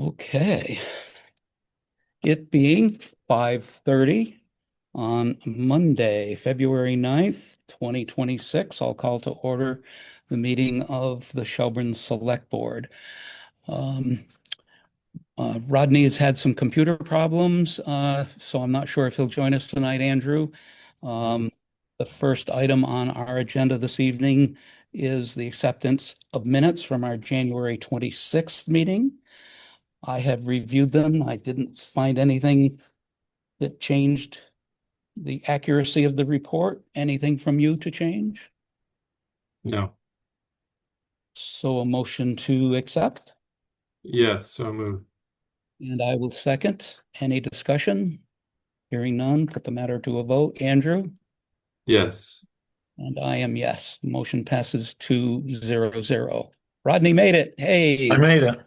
Okay. It being 5:30 on Monday, February 9th, 2026, I'll call to order the meeting of the Shelburne Select Board. Um, Rodney has had some computer problems, so I'm not sure if he'll join us tonight, Andrew. Um, the first item on our agenda this evening is the acceptance of minutes from our January 26th meeting. I have reviewed them. I didn't find anything that changed the accuracy of the report. Anything from you to change? No. So a motion to accept, Yes, so moved. and I will second. Any discussion? Hearing none, put the matter to a vote. Andrew? Yes. And I am yes. Motion passes 2-0-0. Rodney made it. I Hey, made it.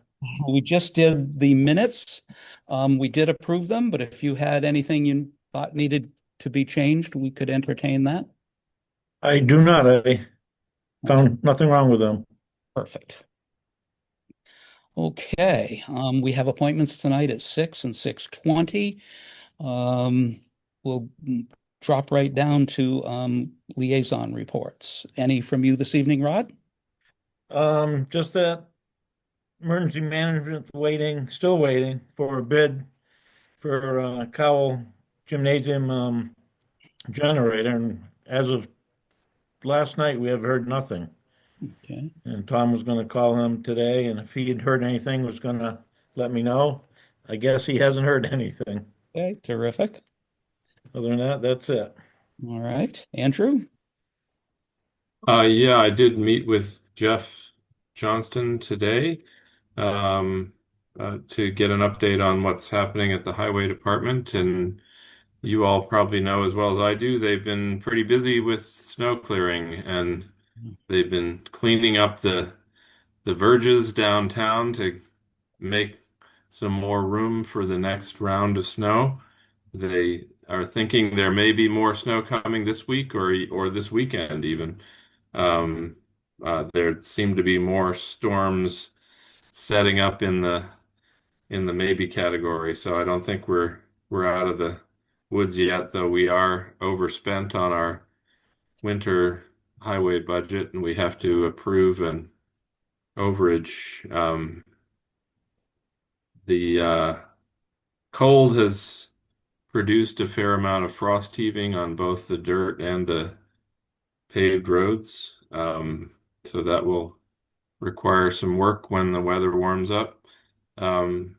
we just did the minutes. We did approve them, but if you had anything you thought needed to be changed, we could entertain that. I do not. I Okay, found nothing wrong with them. perfect. Okay, we have appointments tonight at 6 and 6:20. Um, we'll drop right down to liaison reports. Any from you this evening, Rod? Just that emergency management's waiting, still waiting for a bid for Cowell Gymnasium generator. And as of last night, we have heard nothing. Okay, And Tom was going to call him today, and if he had heard anything, was going to let me know. I guess he hasn't heard anything. okay, terrific. Other than that, that's it. All right, Andrew? Yeah, I did meet with Jeff Johnston today um, to get an update on what's happening at the highway department. And you all probably know as well as I do, they've been pretty busy with snow clearing and they've been cleaning up the verges downtown to make some more room for the next round of snow. They are thinking there may be more snow coming this week or this weekend even. Um, there seem to be more storms setting up in the maybe category, so I don't think we're out of the woods yet, though we are overspent on our winter highway budget and we have to approve an overage. The cold has produced a fair amount of frost heaving on both the dirt and the paved roads. So that will require some work when the weather warms up. Um,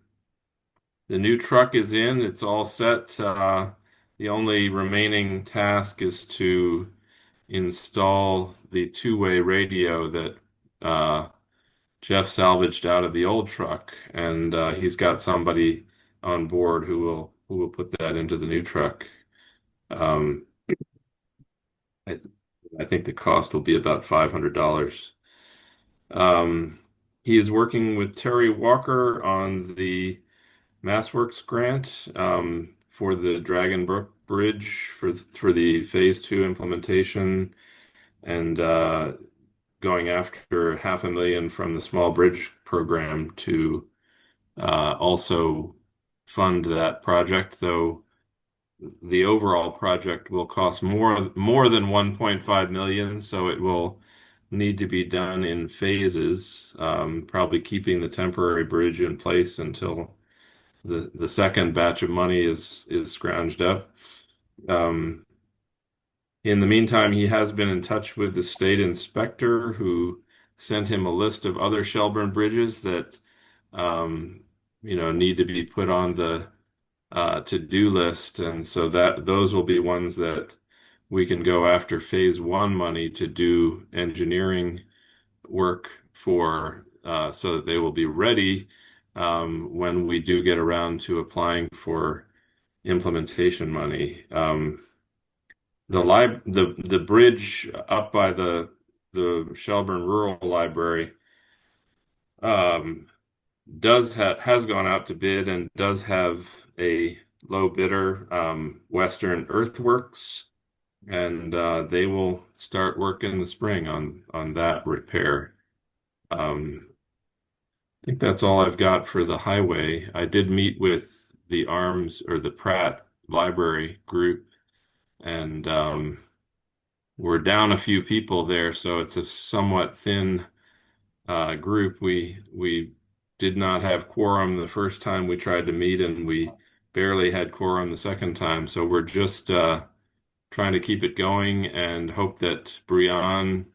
the new truck is in, it's all set. The only remaining task is to install the two-way radio that uh, Jeff salvaged out of the old truck, and he's got somebody on board who will put that into the new truck. Um, I, I think the cost will be about $500. Um, he is working with Terry Walker on the MassWorks grant for the Dragon Brook Bridge for the phase two implementation and going after 500,000 from the small bridge program to also fund that project, though the overall project will cost more than 1.5 million, so it will need to be done in phases, probably keeping the temporary bridge in place until the second batch of money is scrounged up. Um, in the meantime, he has been in touch with the state inspector who sent him a list of other Shelburne bridges that um, need to be put on the to-do list, and so that those will be ones that we can go after phase one money to do engineering work for, so that they will be ready when we do get around to applying for implementation money. The bridge up by the Shelburne Rural Library um, has gone out to bid and does have a low bidder, Western Earthworks, and they will start work in the spring on that repair. Um, think that's all I've got for the highway. I did meet with the Arms or the Pratt Library group, and we're down a few people there, so it's a somewhat thin group. We did not have quorum the first time we tried to meet, and we barely had quorum the second time. So we're just trying to keep it going and hope that Brian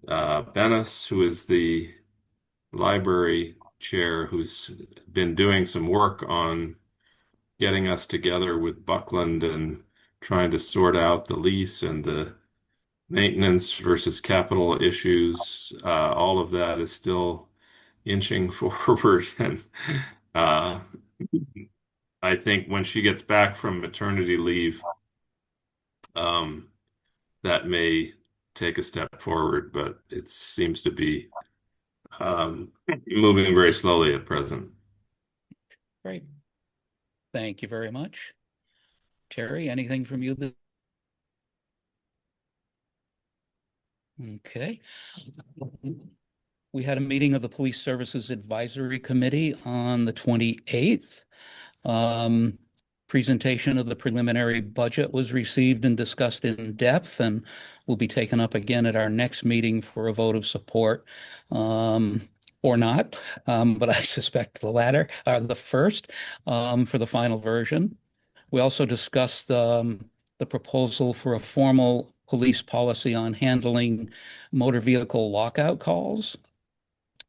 Bennis, who is the library chair, who's been doing some work on getting us together with Buckland and trying to sort out the lease and the maintenance versus capital issues. All of that is still inching forward. And uh, I think when she gets back from maternity leave, um, that may take a step forward, but it seems to be moving very slowly at present. Great. Thank you very much. Terry, anything from you? Okay. We had a meeting of the Police Services Advisory Committee on the 28th. Presentation of the preliminary budget was received and discussed in depth and will be taken up again at our next meeting for a vote of support, or not. But I suspect the latter, or the first, for the final version. We also discussed the proposal for a formal police policy on handling motor vehicle lockout calls.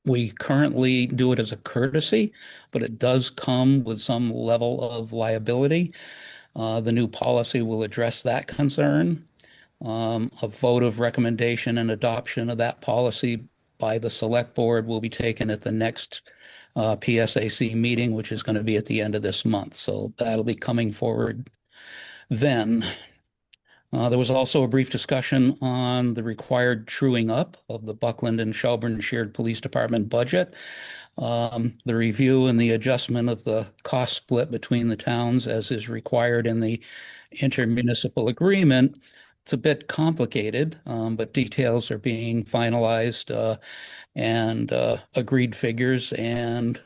We currently do it as a courtesy, but it does come with some level of liability. The new policy will address that concern. A vote of recommendation and adoption of that policy by the select board will be taken at the next PSAC meeting, which is going to be at the end of this month. So that'll be coming forward then. There was also a brief discussion on the required truing up of the Buckland and Shelburne Shared Police Department budget, the review and the adjustment of the cost split between the towns as is required in the intermunicipal agreement. It's a bit complicated, but details are being finalized and agreed figures, and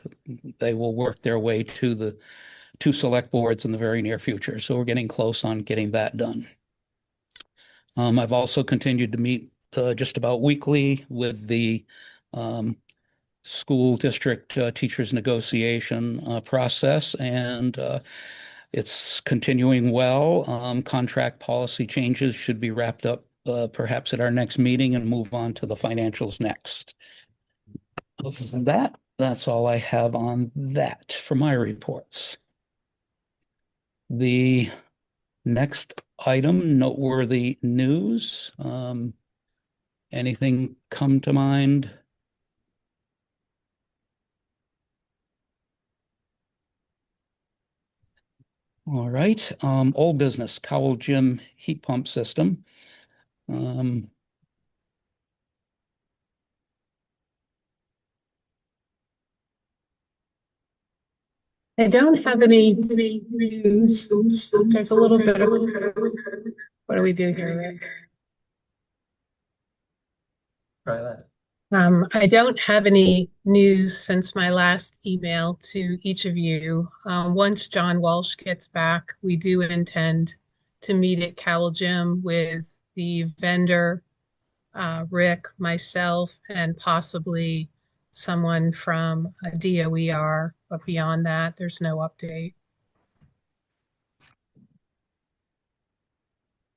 they will work their way to the two select boards in the very near future. So we're getting close on getting that done. I've also continued to meet just about weekly with the school district teachers negotiation process, and it's continuing well. Contract policy changes should be wrapped up perhaps at our next meeting and move on to the financials next. Other than that, that's all I have on that for my reports. The next item, noteworthy news. Anything come to mind? All right. Old business, Cowell Gym heat pump system. I don't have any news. There's a little bit of, what do we do here, Rick? Try that. I don't have any news since my last email to each of you. Once John Walsh gets back, we do intend to meet at Cowell Gym with the vendor, Rick, myself, and possibly someone from DOER, but beyond that, there's no update.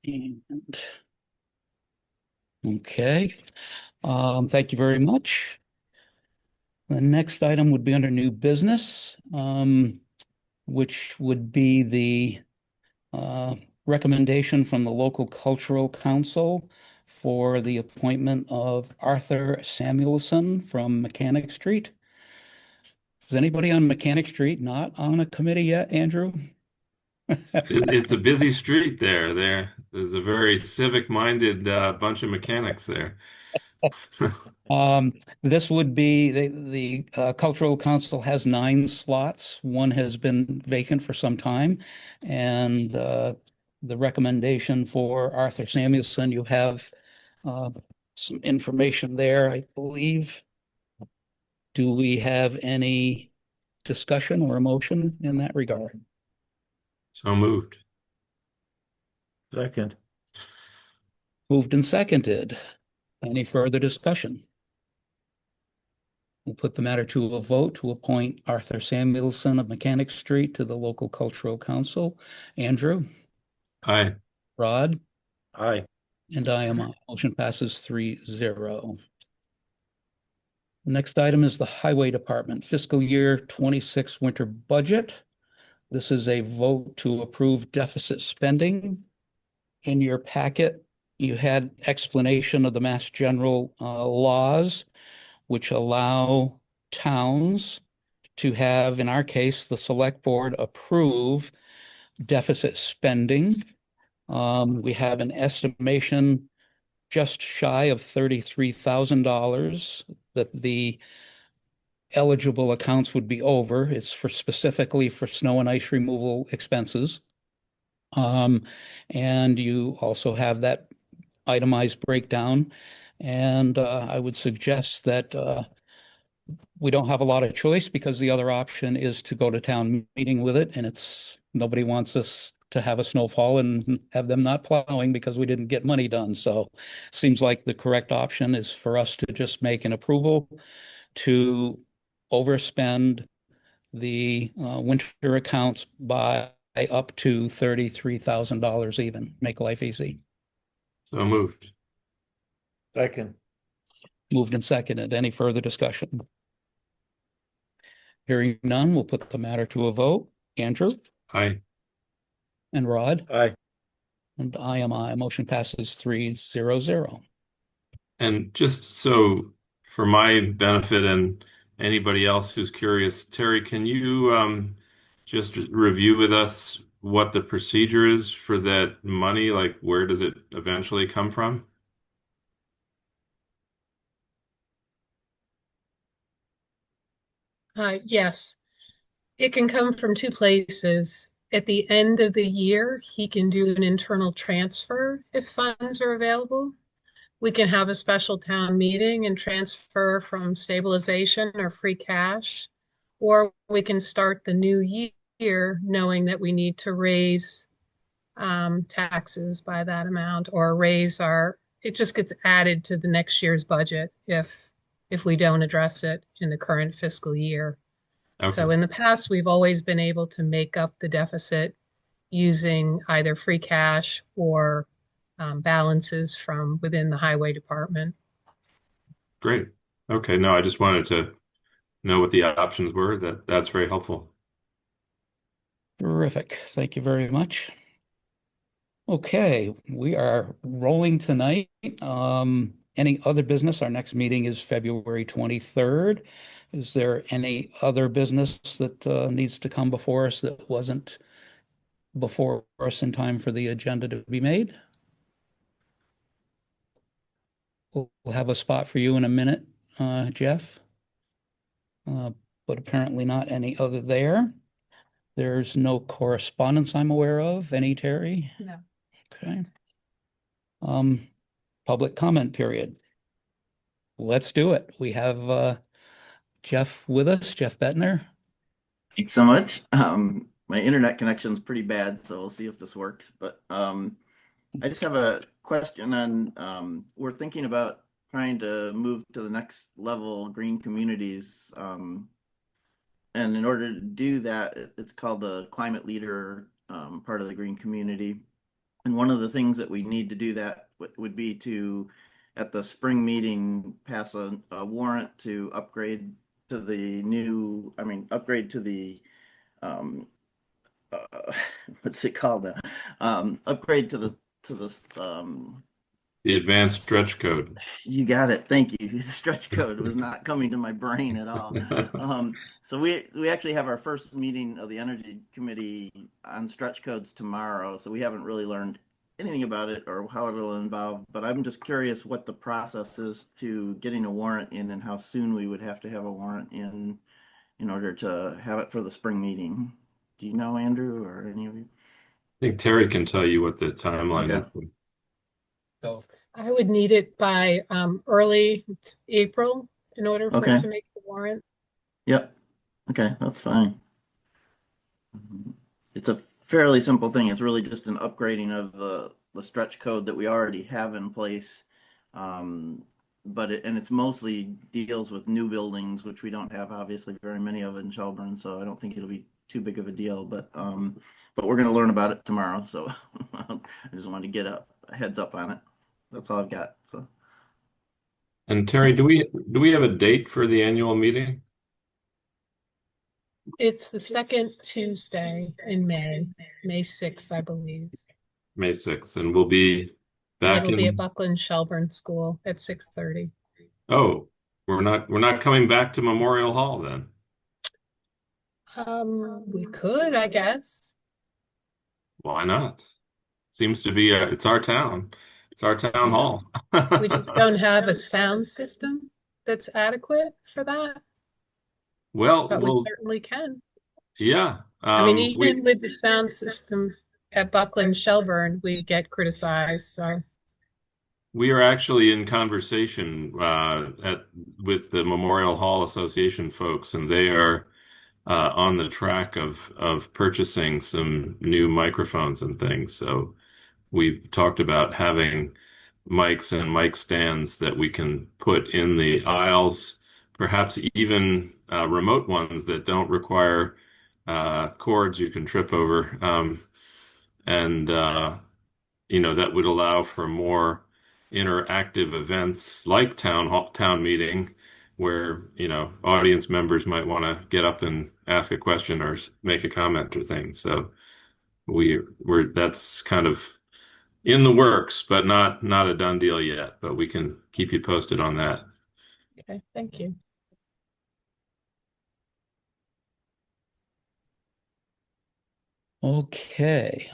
And okay. Thank you very much. The next item would be under new business, which would be the recommendation from the local cultural council for the appointment of Arthur Samuelson from Mechanic Street. Is anybody on Mechanic Street not on a committee yet, Andrew? It's a busy street there. There's a very civic-minded bunch of mechanics there. This would be the Cultural Council has 9 slots. One has been vacant for some time, and the recommendation for Arthur Samuelson, you have some information there, I believe. Do we have any discussion or emotion in that regard? So moved. Second. Moved and seconded. Any further discussion? We'll put the matter to a vote to appoint Arthur Samuelson of Mechanic Street to the local cultural council. Andrew, Aye. Rod, Aye. and I am aye. Motion passes 3-0. The next item is the Highway Department fiscal year 26 winter budget. This is a vote to approve deficit spending. In your packet, you had explanation of the Mass General laws, which allow towns to have, in our case, the select board approve deficit spending. We have an estimation just shy of $33,000 that the eligible accounts would be over. It's for specifically for snow and ice removal expenses. And you also have that itemized breakdown. And I would suggest that we don't have a lot of choice because the other option is to go to town meeting with it. And nobody wants us to have a snowfall and have them not plowing because we didn't get money done. So seems like the correct option is for us to just make an approval to overspend the winter accounts by up to $33,000 even. Make life easy. So moved. Second. Moved and seconded. Any further discussion? Hearing none, we'll put the matter to a vote. Andrew Aye. and Rod, Aye. and I am aye. Motion passes 3-0-0. And just so for my benefit and anybody else who's curious, Terry, can you just review with us what the procedure is for that money? Like, where does it eventually come from? Yes, it can come from two places. At the end of the year, he can do an internal transfer if funds are available. We can have a special town meeting and transfer from stabilization or free cash, or we can start the new year knowing that we need to raise taxes by that amount or it just gets added to the next year's budget if we don't address it in the current fiscal year. Okay. So in the past, we've always been able to make up the deficit using either free cash or balances from within the highway department. Great. Okay. No, I just wanted to know what the options were. That's very helpful. Terrific. Thank you very much. Okay, we are rolling tonight. Any other business? Our next meeting is February 23rd. Is there any other business that needs to come before us that wasn't before us in time for the agenda to be made? We'll have a spot for you in a minute, Jeff. But apparently not any other there. There's no correspondence I'm aware of. Any, Terry? No. Okay. Public comment period. Let's do it. We have Jeff with us, Jeff Bettner. Thanks so much. My internet connection's pretty bad, so we'll see if this works. But I just have a question on we're thinking about trying to move to the next level green communities. And in order to do that, it's called the climate leader part of the green community. And one of the things that we need to do that would be to, at the spring meeting, pass a warrant to upgrade to the new, upgrade to the, what's it called now? Upgrade to The advanced stretch code. you got it. Thank you. The stretch code was not coming to my brain at all. So we actually have our first meeting of the Energy Committee on stretch codes tomorrow. So we haven't really learned anything about it or how it will involve, but I'm just curious what the process is to getting a warrant in and how soon we would have to have a warrant in order to have it for the spring meeting. Do you know, Andrew, or any of you? I think Terry can tell you what the timeline Okay. is. So I would need it by early April in order for Okay. it to make the warrant. Yep. Okay, that's fine. It's a fairly simple thing. It's really just an upgrading of the stretch code that we already have in place. Um, and it's mostly deals with new buildings, which we don't have obviously very many of in Shelburne, so I don't think it'll be too big of a deal. But we're going to learn about it tomorrow, so I just wanted to get a heads up on it. That's all I've got. So And Terry, do we have a date for the annual meeting? It's the second Tuesday in May, May 6th, I believe. May 6th, and we'll be And back it'll be at in. Buckland Shelburne School at 6:30. Oh, we're not coming back to Memorial Hall then. We could, I guess. Why not? Seems to be it's our town. It's our town Yeah. hall. We just don't have a sound system that's adequate for that, Well, but we well, certainly can. yeah. I mean, We even with the sound systems at Buckland Shelburne, we get criticized. So, we are actually in conversation at with the Memorial Hall Association folks, and they are on the track of purchasing some new microphones and things. So we've talked about having mics and mic stands that we can put in the aisles, perhaps even remote ones that don't require cords you can trip over. And that would allow for more interactive events like town meeting, where audience members might want to get up and ask a question or make a comment or things. So we're that's kind of in the works, but not a done deal yet. But we can keep you posted on that. okay, thank you. Okay.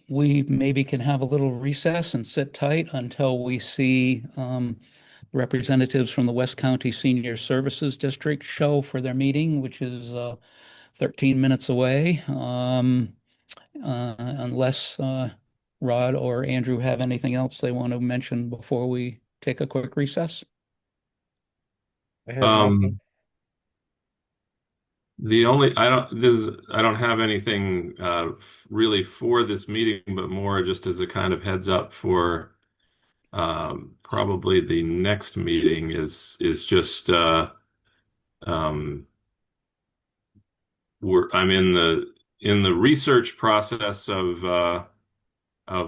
We maybe can have a little recess and sit tight until we see representatives from the West County Senior Services District show for their meeting, which is 13 minutes away. Unless Rod or Andrew have anything else they want to mention before we take a quick recess. I have nothing. Um, the only I don't have anything really for this meeting, but more just as a kind of heads up for probably the next meeting is just um, I'm in the research process of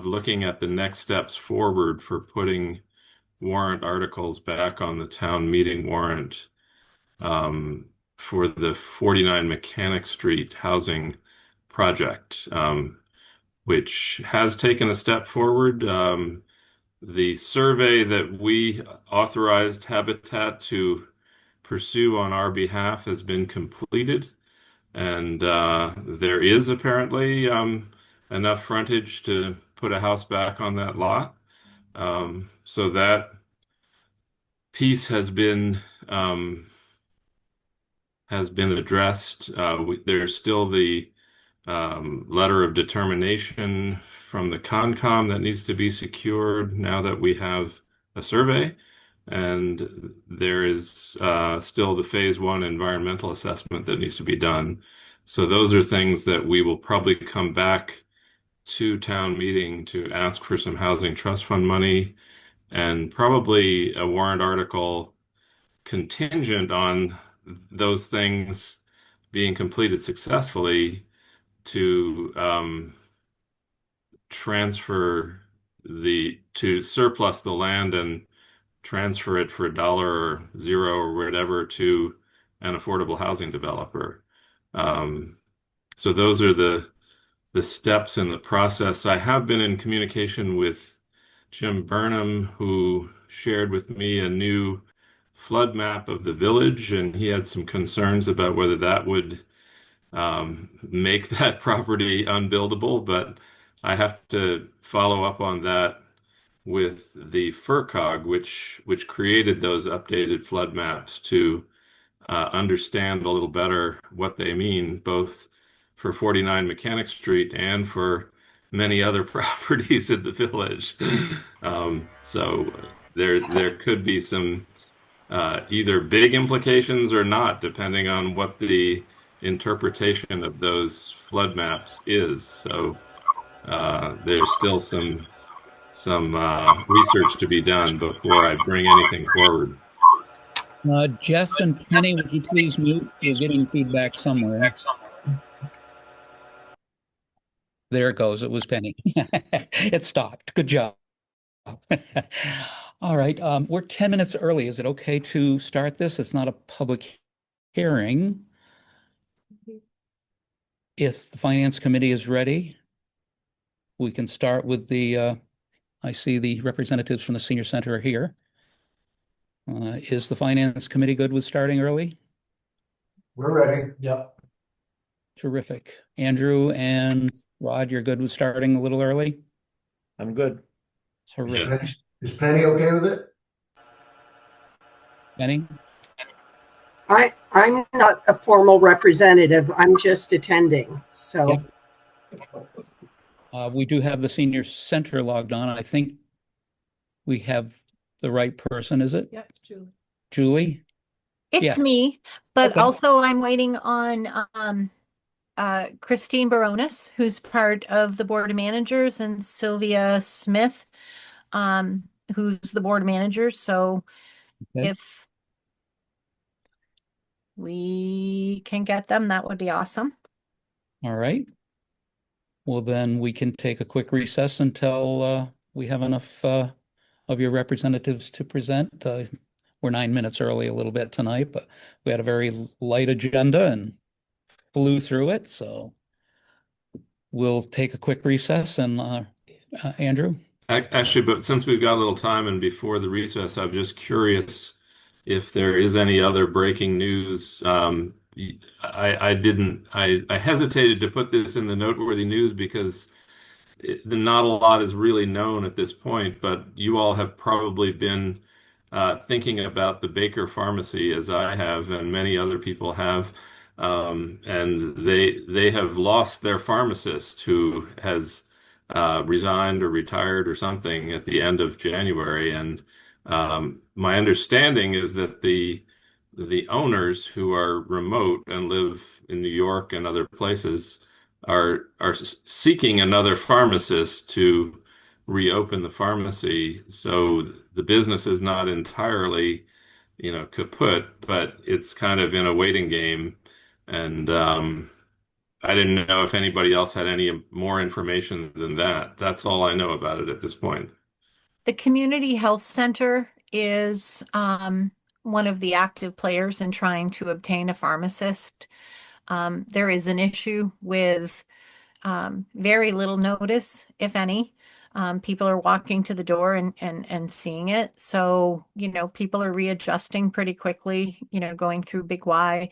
looking at the next steps forward for putting warrant articles back on the town meeting warrant for the 49 Mechanic Street housing project, which has taken a step forward. The survey that we authorized Habitat to pursue on our behalf has been completed, and there is apparently enough frontage to put a house back on that lot. So that piece has been addressed. There's still the letter of determination from the Concom that needs to be secured now that we have a survey. And there is still the phase one environmental assessment that needs to be done. So those are things that we will probably come back to town meeting to ask for some housing trust fund money and probably a warrant article contingent on those things being completed successfully to to surplus the land and transfer it for a dollar or zero or whatever to an affordable housing developer. Um, so those are the steps in the process. I have been in communication with Jim Burnham, who shared with me a new flood map of the village, and he had some concerns about whether that would make that property unbuildable. But I have to follow up on that with the FERCog, which created those updated flood maps to understand a little better what they mean, both for 49 Mechanic Street and for many other properties in the village. So there could be some either big implications or not, depending on what the interpretation of those flood maps is. So there's still some research to be done before I bring anything forward. Jeff and Penny, would you please mute? We're getting feedback somewhere. There it goes. It was Penny. It stopped. Good job. All right. We're 10 minutes early. Is it okay to start this? It's not a public hearing. If the Finance Committee is ready, we can start with I see the representatives from the Senior Center are here. Is the Finance Committee good with starting early? We're ready. Yep. Terrific. Andrew and Rod, you're good with starting a little early? I'm good. Terrific. Is Penny okay with it? Penny? I'm not a formal representative. I'm just attending. So We do have the Senior Center logged on. I think we have the right person, is it? Yeah, it's Julie. Julie? It's Yeah. me, but Okay. also I'm waiting on Christine Baronis, who's part of the Board of Managers, and Sylvia Smith, who's the Board of Managers. So Okay. if we can get them, that would be awesome. All right. Well, then we can take a quick recess until we have enough of your representatives to present. We're 9 minutes early a little bit tonight, but we had a very light agenda and flew through it. So we'll take a quick recess and Andrew? Actually, but since we've got a little time and before the recess, I'm just curious if there is any other breaking news. I hesitated to put this in the noteworthy news because not a lot is really known at this point, but you all have probably been thinking about the Baker Pharmacy as I have, and many other people have. And they have lost their pharmacist who has resigned or retired or something at the end of January. And my understanding is that the owners who are remote and live in New York and other places are seeking another pharmacist to reopen the pharmacy. So the business is not entirely, kaput, but it's kind of in a waiting game. And I didn't know if anybody else had any more information than that. That's all I know about it at this point. The Community Health Center is one of the active players in trying to obtain a pharmacist. There is an issue with very little notice, if any. People are walking to the door and seeing it. So, people are readjusting pretty quickly, going through Big Y.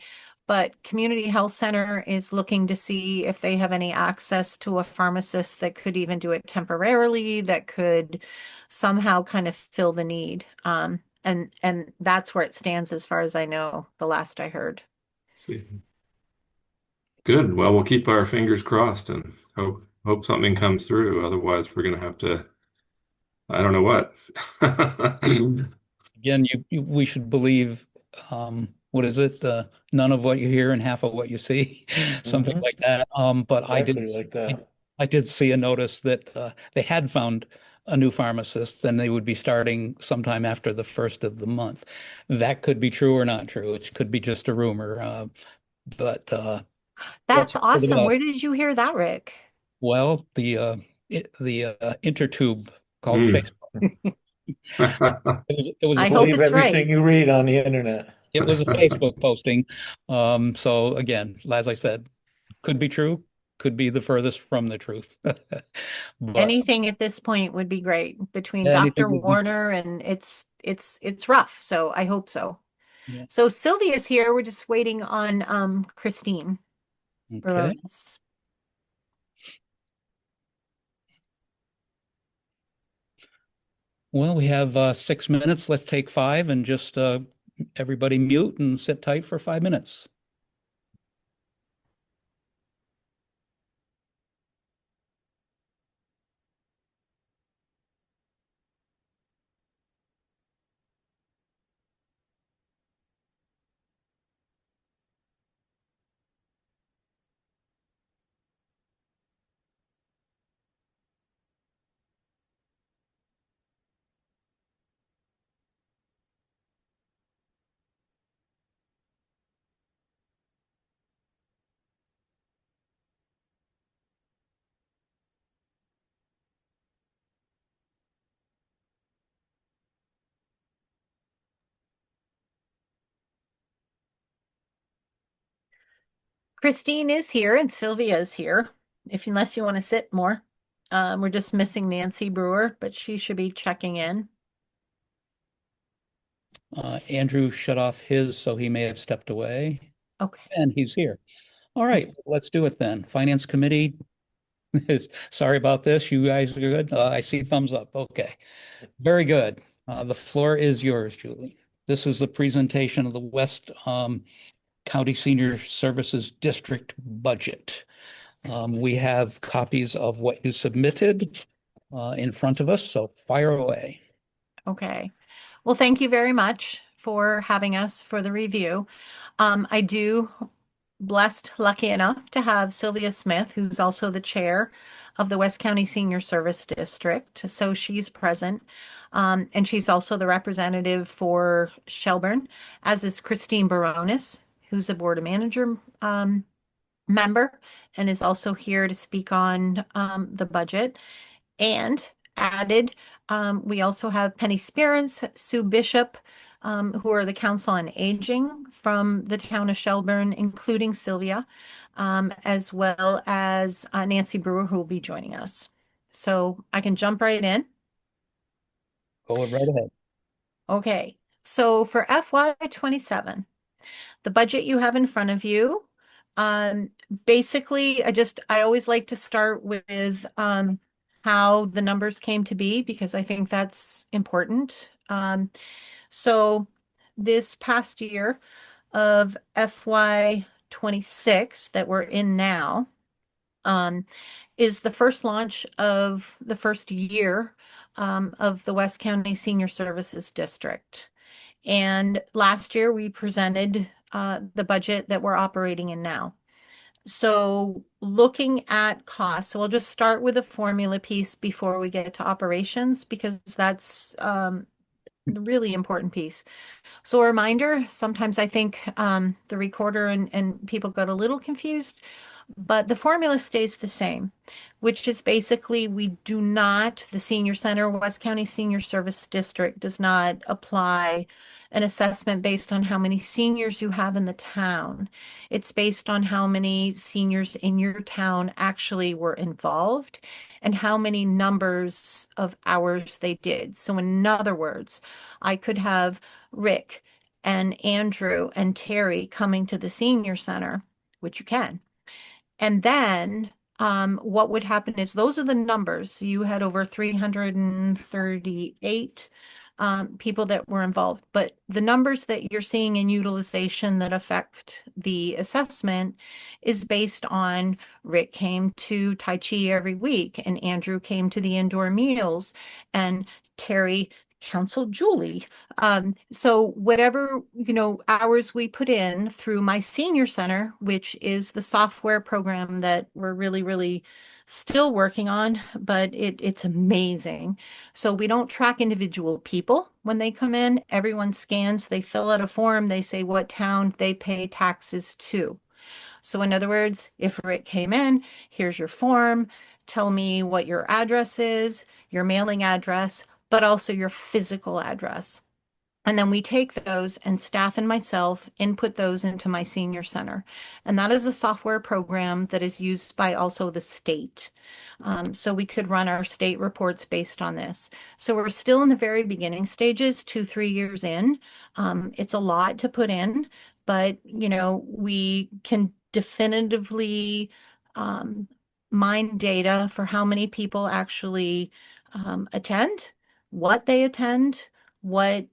But Community Health Center is looking to see if they have any access to a pharmacist that could even do it temporarily, that could somehow kind of fill the need. And that's where it stands as far as I know, the last I heard. See. Good. Well, we'll keep our fingers crossed and hope something comes through. Otherwise, we're going to have to, I don't know what. Again, we should believe, what is it? None of what you hear and half of what you see, something like that. But Exactly like that. I did see a notice that they had found a new pharmacist, and they would be starting sometime after the first of the month. That could be true or not true. It could be just a rumor. But That's part of awesome. the, Where did you hear that, Rick? well, the intertube called Hmm. Facebook. It was a I hope Believe it's everything right. you read on the internet. It was a Facebook posting. So again, as I said, could be true, could be the furthest from the truth. But Anything at this point would be great between anything Dr. would be, Warner and it's rough. So I hope so. yeah. So Sylvia's here. We're just waiting on Christine Okay. Baronis. Well, we have 6 minutes. Let's take 5 and just everybody mute and sit tight for 5 minutes. Christine is here and Sylvia is here, unless you want to sit more. We're just missing Nancy Brewer, but she should be checking in. Andrew shut off his, so he may have stepped away, Okay. and he's here. All right, let's do it then. Finance Committee, sorry about this. You guys are good? I see thumbs up. Okay, very good. The floor is yours, Julie. This is the presentation of the West County Senior Services District budget. We have copies of what you submitted in front of us, so fire away. Okay. Well, thank you very much for having us for the review. I do lucky enough to have Sylvia Smith, who's also the chair of the West County Senior Service District. So she's present. And she's also the representative for Shelburne, as is Christine Baronis, who's a board of manager member and is also here to speak on the budget. And added, we also have Penny Spearance, Sue Bishop, who are the Council on Aging from the town of Shelburne, including Sylvia, as well as Nancy Brewer, who will be joining us. So I can jump right in. Go right ahead. Okay, so for FY27, the budget you have in front of you, basically, I always like to start with how the numbers came to be because I think that's important. So this past year of FY26 that we're in now is the first launch of the first year of the West County Senior Services District. And last year we presented the budget that we're operating in now. So looking at costs, so I'll just start with a formula piece before we get to operations because that's the really important piece. So a reminder, sometimes I think the recorder and people got a little confused, but the formula stays the same, which is basically the Senior Center, West County Senior Service District does not apply an assessment based on how many seniors you have in the town. It's based on how many seniors in your town actually were involved and how many numbers of hours they did. So in other words, I could have Rick and Andrew and Terry coming to the senior center, which you can. And then what would happen is those are the numbers. You had over 338 people that were involved, but the numbers that you're seeing in utilization that affect the assessment is based on Rick came to Tai Chi every week, and Andrew came to the indoor meals, and Terry counseled Julie. So whatever, hours we put in through my senior center, which is the software program that we're really, really still working on, but it's amazing. So we don't track individual people when they come in. Everyone scans, they fill out a form, they say what town they pay taxes to. So in other words, if Rick came in, here's your form, tell me what your address is, your mailing address, but also your physical address. And then we take those and staff and myself input those into my senior center. And that is a software program that is used by also the state. So we could run our state reports based on this. So we're still in the very beginning stages, 2-3 years in. It's a lot to put in, but we can definitively mine data for how many people actually attend, what they attend, what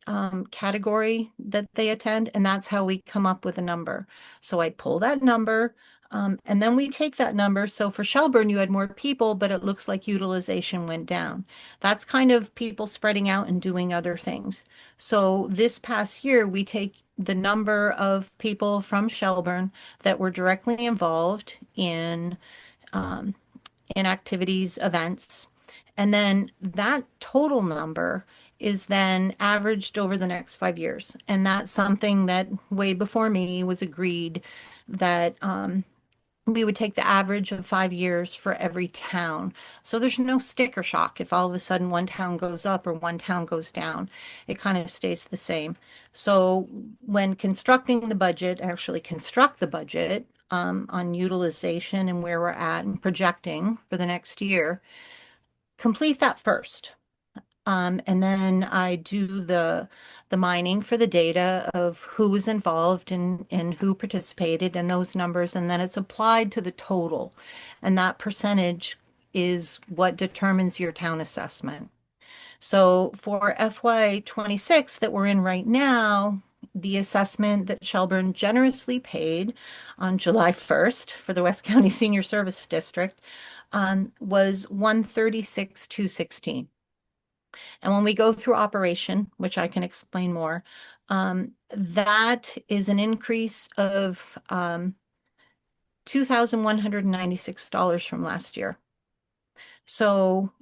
category that they attend, and that's how we come up with a number. So I pull that number, and then we take that number. So for Shelburne, you had more people, but it looks like utilization went down. That's kind of people spreading out and doing other things. So this past year, we take the number of people from Shelburne that were directly involved in activities, events, and then that total number is then averaged over the next 5 years. And that's something that way before me was agreed that we would take the average of 5 years for every town. So there's no sticker shock if all of a sudden one town goes up or one town goes down. It kind of stays the same. So when constructing the budget, actually construct the budget, on utilization and where we're at and projecting for the next year. Complete that first. And then I do the mining for the data of who was involved and who participated in those numbers, and then it's applied to the total. And that percentage is what determines your town assessment. So for FY26 that we're in right now, the assessment that Shelburne generously paid on July 1st for the West County Senior Service District was 136,216. And when we go through operation, which I can explain more, that is an increase of $2,196 from last year. So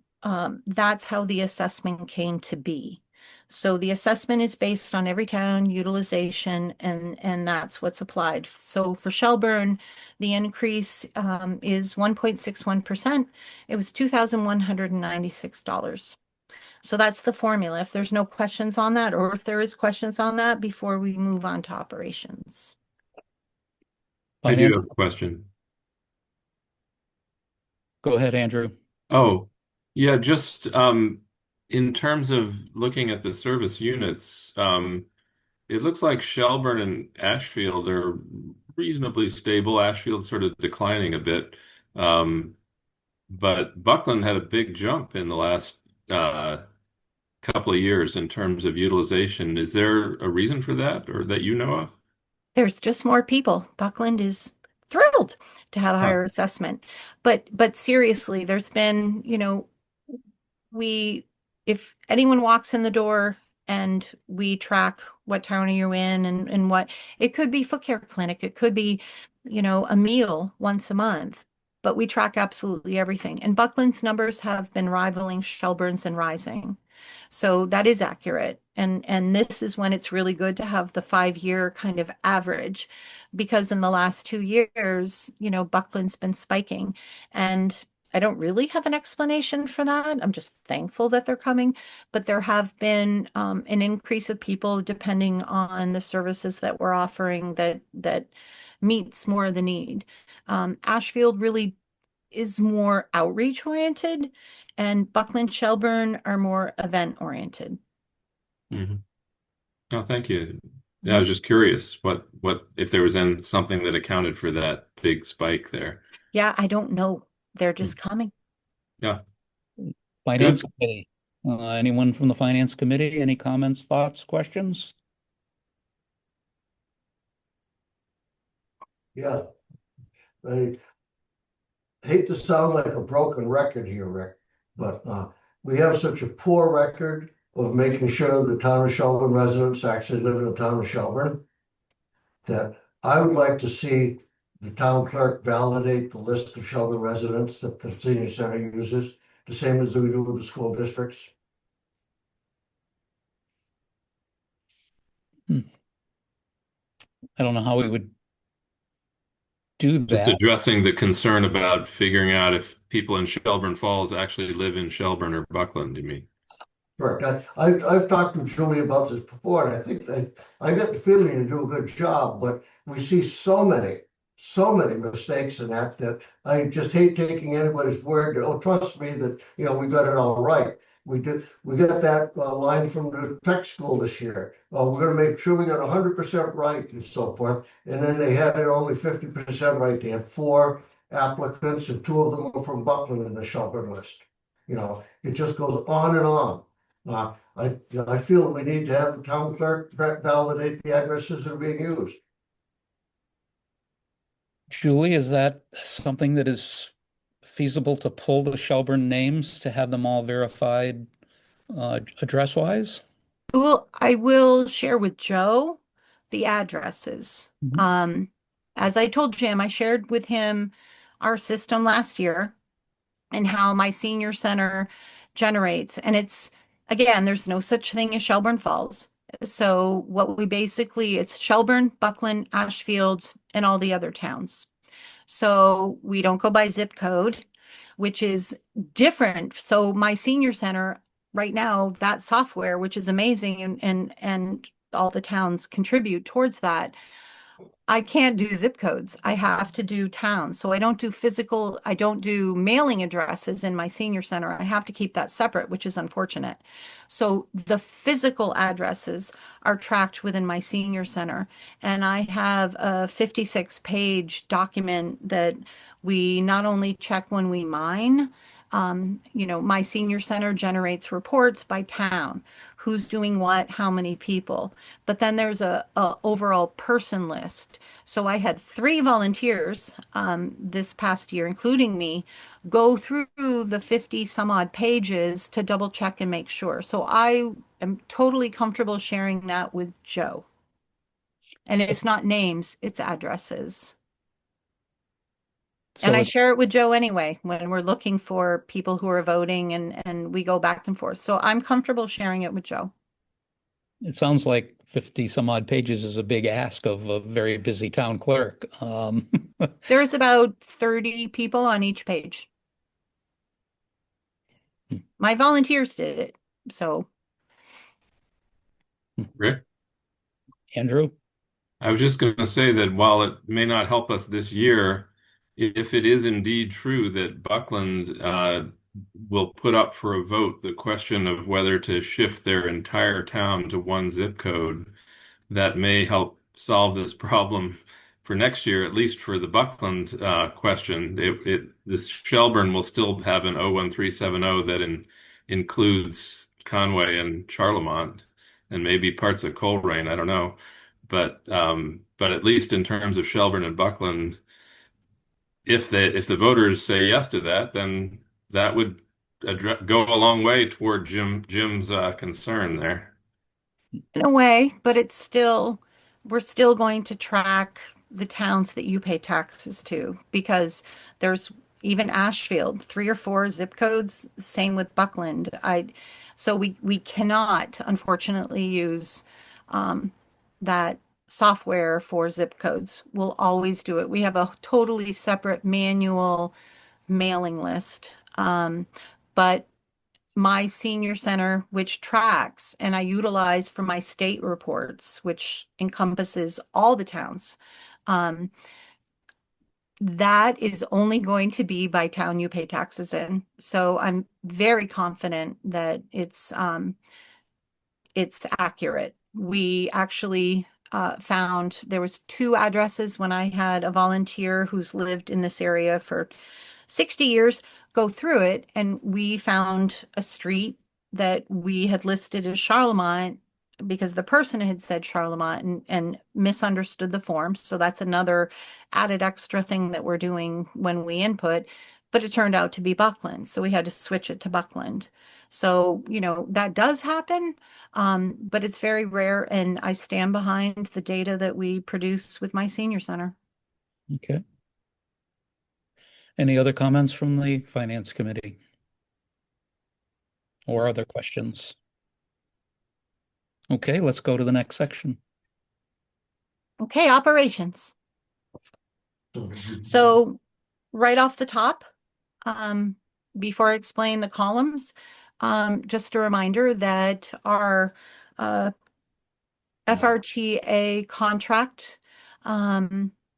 that's how the assessment came to be. So the assessment is based on every town utilization, and that's what's applied. So for Shelburne, the increase is 1.61%. It was $2,196. So that's the formula. If there's no questions on that, or if there is questions on that before we move on to operations. I do Finance, have a question. go ahead, Andrew. Oh, yeah, just in terms of looking at the service units, it looks like Shelburne and Ashfield are reasonably stable. Ashfield's sort of declining a bit. Um, but Buckland had a big jump in the last couple of years in terms of utilization. Is there a reason for that or that you know of? There's just more people. Buckland is thrilled to have a Huh. higher assessment. But seriously, there's been, we if anyone walks in the door and we track what town are you in and what it could be foot care clinic, it could be, a meal once a month, but we track absolutely everything. And Buckland's numbers have been rivaling Shelburne's and rising. So that is accurate. And this is when it's really good to have the 5-year kind of average, because in the last 2 years, Buckland's been spiking. And I don't really have an explanation for that. I'm just thankful that they're coming, but there have been an increase of people depending on the services that we're offering that meets more of the need. Ashfield really is more outreach oriented, and Buckland Shelburne are more event oriented. Hmm. Oh, thank you. Yeah, I was just curious what if there was something that accounted for that big spike there. Yeah, I don't know. They're Hmm. just coming. Yeah, Finance good. Committee. Anyone from the Finance Committee? Any comments, thoughts, questions? Yeah, I hate to sound like a broken record here, Rick, but we have such a poor record of making sure the town of Shelburne residents actually live in the town of Shelburne that I would like to see the town clerk validate the list of Shelburne residents that the senior center uses, the same as we do with the school districts. I don't know how we would do Just that. addressing the concern about figuring out if people in Shelburne Falls actually live in Shelburne or Buckland, you mean? Correct. I've talked to Julie about this before, and I think I got the feeling you do a good job, but we see so many mistakes in that I just hate taking anybody's word. Oh, trust me that we got it all right. We got that line from the tech school this year. We're going to make sure we got 100% right and so forth. And then they had it only 50% right. They had 4 applicants, and 2 of them were from Buckland in the Shelburne list. It just goes on and on. I feel we need to have the town clerk validate the addresses that are being used. Julie, is that something that is feasible to pull the Shelburne names to have them all verified address-wise? Well, I will share with Joe the addresses. Mhm. As I told Jim, I shared with him our system last year and how my senior center generates. And again, there's no such thing as Shelburne Falls. So it's Shelburne, Buckland, Ashfield, and all the other towns. So we don't go by zip code, which is different. So my senior center right now, that software, which is amazing, and all the towns contribute towards that. I can't do zip codes. I have to do towns. So I don't do mailing addresses in my senior center. I have to keep that separate, which is unfortunate. So the physical addresses are tracked within my senior center. And I have a 56-page document that we not only check when we mine, my senior center generates reports by town, who's doing what, how many people. But then there's a overall person list. So I had 3 volunteers this past year, including me, go through the 50 some odd pages to double check and make sure. So I am totally comfortable sharing that with Joe. And it's not names, it's addresses. And So I share it with Joe anyway when we're looking for people who are voting and we go back and forth. So I'm comfortable sharing it with Joe. it sounds like 50 some odd pages is a big ask of a very busy town clerk. There's about 30 people on each page. My volunteers did it. So, Rick? Andrew? I was just going to say that while it may not help us this year, if it is indeed true that Buckland will put up for a vote the question of whether to shift their entire town to one zip code, that may help solve this problem for next year, at least for the Buckland question. This Shelburne will still have an 01370 that includes Conway and Charlemont and maybe parts of Coleraine. I don't know. But at least in terms of Shelburne and Buckland, if the voters say yes to that, then that would go a long way toward Jim's concern there. in a way, but we're still going to track the towns that you pay taxes to because there's even Ashfield, 3 or 4 zip codes, same with Buckland. So we cannot, unfortunately, use that software for zip codes. We'll always do it. We have a totally separate manual mailing list. But my senior center, which tracks and I utilize for my state reports, which encompasses all the towns, that is only going to be by town you pay taxes in. So I'm very confident that it's accurate. We actually found there was 2 addresses when I had a volunteer who's lived in this area for 60 years go through it, and we found a street that we had listed as Charlemont because the person had said Charlemont and misunderstood the form. So that's another added extra thing that we're doing when we input, but it turned out to be Buckland. So we had to switch it to Buckland. So, that does happen, but it's very rare, and I stand behind the data that we produce with my senior center. Okay. Any other comments from the Finance Committee? Or other questions? Okay, let's go to the next section. Okay, operations. So right off the top, before I explain the columns, just a reminder that our FRTA contract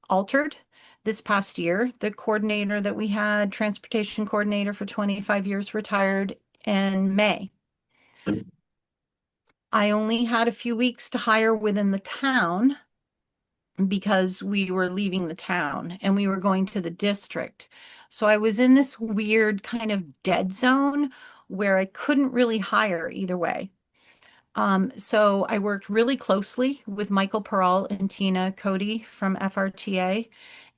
altered this past year. The coordinator that we had, transportation coordinator for 25 years, retired in May. I only had a few weeks to hire within the town because we were leaving the town and we were going to the district. So I was in this weird kind of dead zone where I couldn't really hire either way. So I worked really closely with Michael Peral and Tina Cody from FRTA,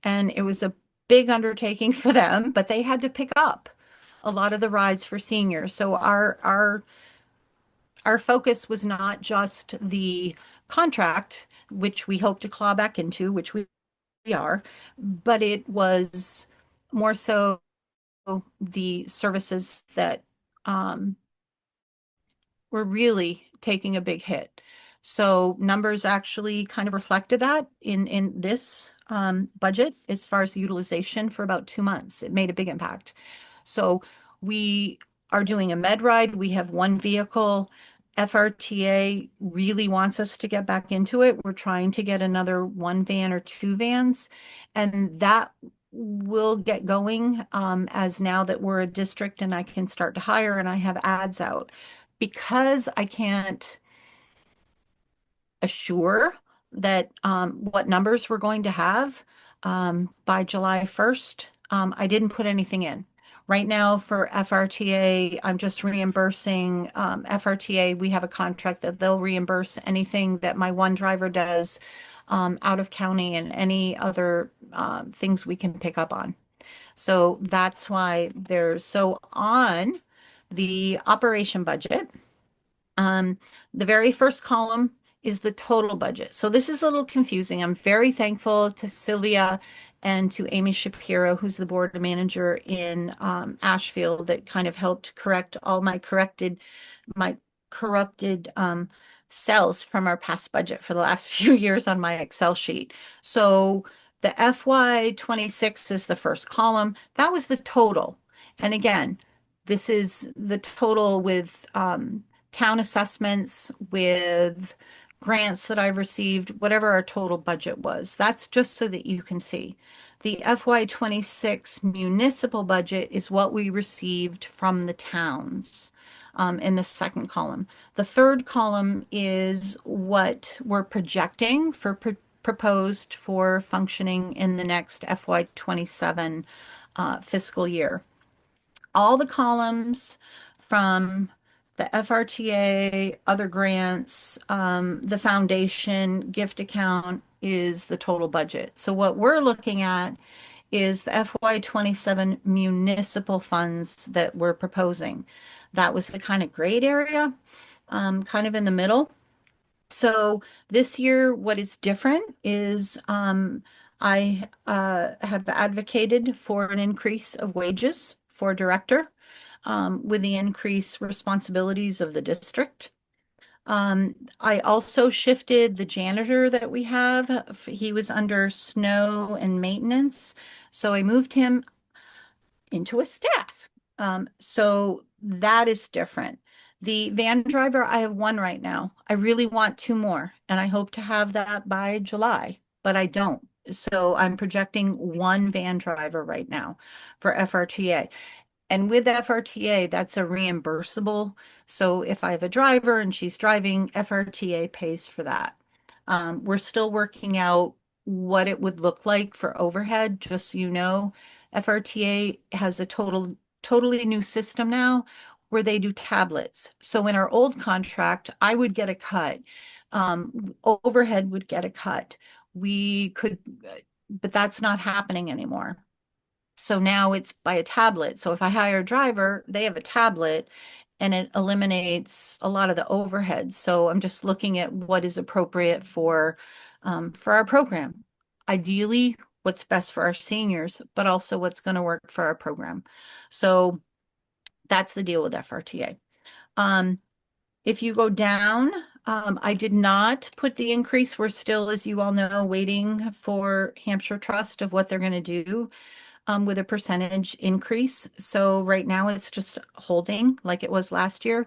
and it was a big undertaking for them, but they had to pick up a lot of the rides for seniors. So our focus was not just the contract, which we hope to claw back into, which we are, but it was more so the services that were really taking a big hit. So numbers actually kind of reflected that in this budget as far as the utilization for about 2 months. It made a big impact. So we are doing a med ride. We have 1 vehicle FRTA really wants us to get back into it. We're trying to get another 1 van or 2 vans, and that will get going as now that we're a district and I can start to hire and I have ads out. Because I can't assure that what numbers we're going to have by July 1st, I didn't put anything in. Right now for FRTA, I'm just reimbursing FRTA. We have a contract that they'll reimburse anything that my one driver does out of county and any other things we can pick up on. So that's why so on the operation budget. The very first column is the total budget. So this is a little confusing. I'm very thankful to Sylvia and to Amy Shapiro, who's the board manager in Ashfield, that kind of helped correct all my corrupted cells from our past budget for the last few years on my Excel sheet. So the FY26 is the first column. That was the total. And again, this is the total with town assessments, with grants that I've received, whatever our total budget was. That's just so that you can see. The FY26 municipal budget is what we received from the towns in the second column. The third column is what we're projecting for proposed for functioning in the next FY27 fiscal year. All the columns from the FRTA, other grants, the foundation, gift account is the total budget. So what we're looking at is the FY27 municipal funds that we're proposing. That was the kind of grayed area, kind of in the middle. So this year, what is different is I have advocated for an increase of wages for director with the increased responsibilities of the district. I also shifted the janitor that we have. He was under snow and maintenance, so I moved him into a staff. So that is different. The van driver, I have 1 right now. I really want 2 more, and I hope to have that by July, but I don't. So I'm projecting 1 van driver right now for FRTA. And with FRTA, that's a reimbursable. So if I have a driver and she's driving, FRTA pays for that. We're still working out what it would look like for overhead, just so you know. FRTA has a totally new system now where they do tablets. So in our old contract, I would get a cut. Overhead would get a cut. We could, but that's not happening anymore. So now it's by a tablet. So if I hire a driver, they have a tablet and it eliminates a lot of the overhead. So I'm just looking at what is appropriate for our program. Ideally, what's best for our seniors, but also what's going to work for our program. So that's the deal with FRTA. If you go down, I did not put the increase. We're still, as you all know, waiting for Hampshire Trust of what they're going to do with a percentage increase. So right now it's just holding like it was last year.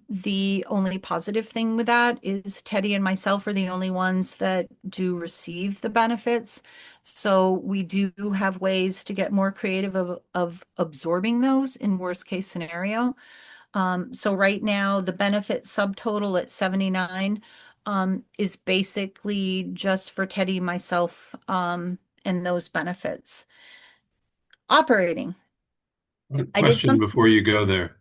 The only positive thing with that is Teddy and myself are the only ones that do receive the benefits. So we do have ways to get more creative of absorbing those in worst case scenario. So right now the benefit subtotal at 79 is basically just for Teddy, myself, and those benefits. Operating. Question before you go there.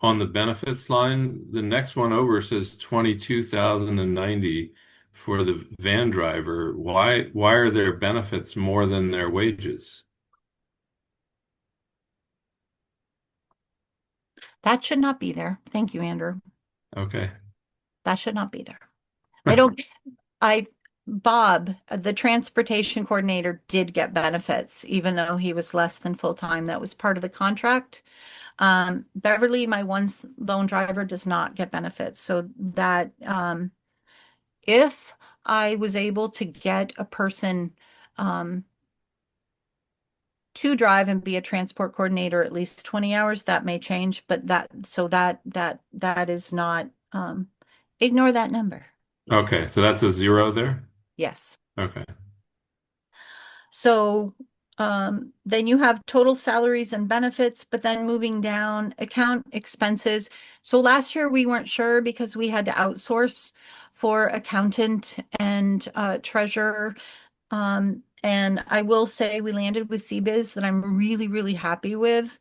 On the benefits line, the next one over says 22,090 for the van driver. Why are their benefits more than their wages? That should not be there. Thank you, Andrew. Okay. That should not be there. They don't, Bob, the transportation coordinator, did get benefits, even though he was less than full-time. That was part of the contract. Beverly, my one lone driver, does not get benefits. So that if I was able to get a person to drive and be a transport coordinator at least 20 hours. That may change, but that is not, ignore that number. Okay, so that's a zero there? Yes. Okay. So then you have total salaries and benefits, but then moving down, account expenses. So last year we weren't sure because we had to outsource for accountant and treasurer. And I will say we landed with CBiz that I'm really, really happy with.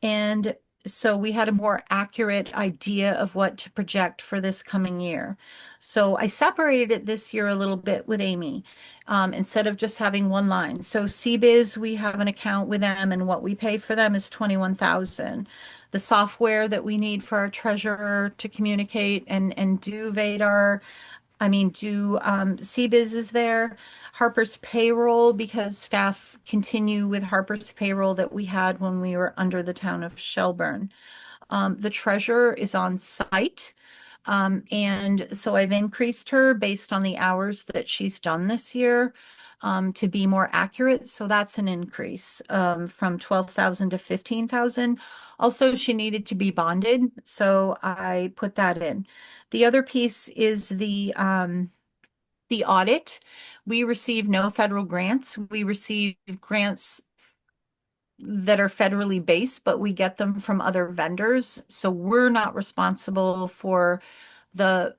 And so we had a more accurate idea of what to project for this coming year. So I separated it this year a little bit with Amy, instead of just having one line. So CBiz, we have an account with them, and what we pay for them is 21,000. The software that we need for our treasurer to communicate and do Vadar, do CBiz is there. Harper's payroll, because staff continue with Harper's payroll that we had when we were under the town of Shelburne. The treasurer is on site. And so I've increased her based on the hours that she's done this year, to be more accurate. So that's an increase, from 12,000 to 15,000. Also, she needed to be bonded, so I put that in. The other piece is the audit. We receive no federal grants. We receive grants that are federally based, but we get them from other vendors. So we're not responsible for the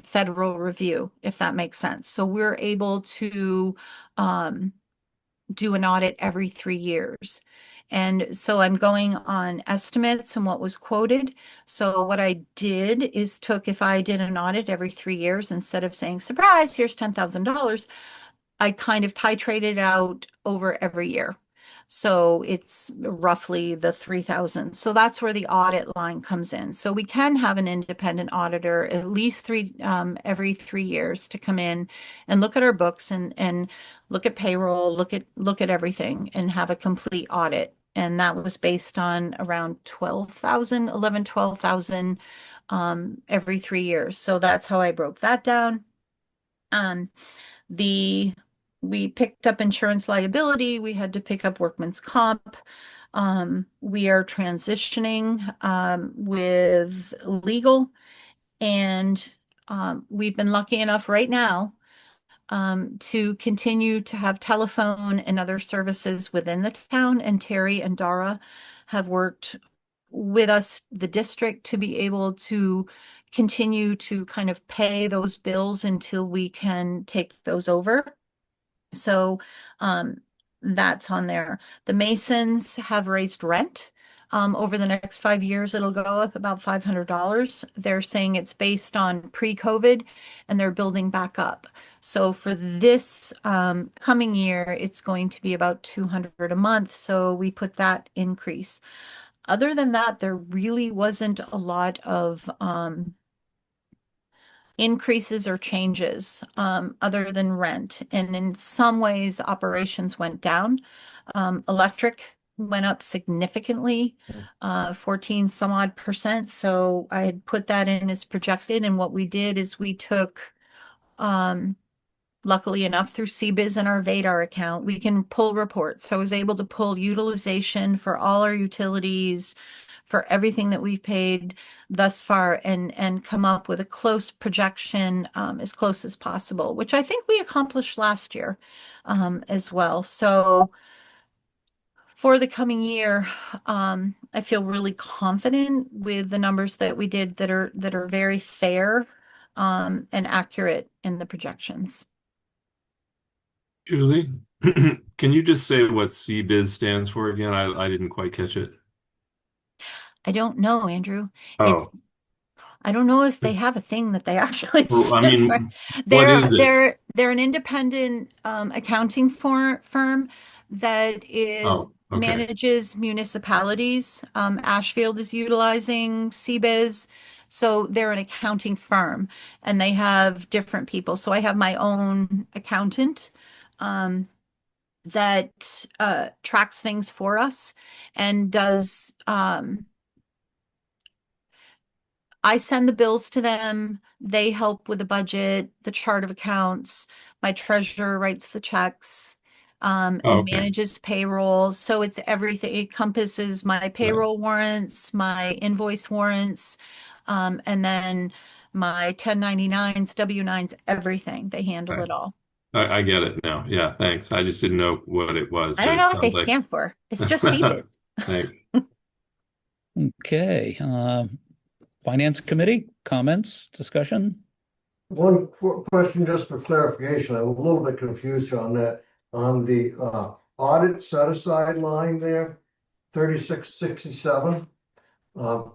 federal review, if that makes sense. So we're able to do an audit every 3 years. And so I'm going on estimates and what was quoted. So what I did is if I did an audit every 3 years, instead of saying, surprise, here's $10,000, I kind of titrated out over every year. So it's roughly the 3,000. So that's where the audit line comes in. So we can have an independent auditor at least every 3 years to come in and look at our books and look at payroll, look at everything and have a complete audit. And that was based on around 12,000, 11, 12,000 every 3 years. So that's how I broke that down. We picked up insurance liability. We had to pick up workman's comp. We are transitioning with legal, and we've been lucky enough right now to continue to have telephone and other services within the town. And Terry and Dara have worked with us, the district, to be able to continue to kind of pay those bills until we can take those over. So that's on there. The Masons have raised rent. Over the next 5 years, it'll go up about $500. They're saying it's based on pre-COVID, and they're building back up. So for this coming year, it's going to be about $200 a month. So we put that increase. Other than that, there really wasn't a lot of increases or changes, other than rent. And in some ways, operations went down. Electric went up significantly, 14 some odd percent. So I had put that in as projected. And what we did is we took, luckily enough, through CBiz and our Vadar account, we can pull reports. So I was able to pull utilization for all our utilities, for everything that we've paid thus far, and come up with a close projection, as close as possible, which I think we accomplished last year, as well. So for the coming year, I feel really confident with the numbers that we did that are very fair, and accurate in the projections. Julie, can you just say what CBiz stands for again? I didn't quite catch it. I don't know, Andrew. It's Oh, I don't know if they have a thing that they actually well, I stand for. mean, what They're is it? they're they're an independent accounting firm that is Oh, okay. manages municipalities. Ashfield is utilizing CBiz, so they're an accounting firm, and they have different people. So I have my own accountant that tracks things for us and does. I send the bills to them. They help with the budget, the chart of accounts. My treasurer writes the checks. Oh, and okay. manages payroll. So it's everything. It encompasses my Right. payroll warrants, my invoice warrants, and then my 1099s, W-9s, everything. They handle Okay. it all. I get it now. Yeah, thanks. I just didn't know what it was, I but don't it know what they sounds like stand for. It's just CBIZ. thanks. Okay. Finance Committee, comments, discussion? One question just for clarification. I'm a little bit confused on that. On the audit set aside line there, 3667. Um,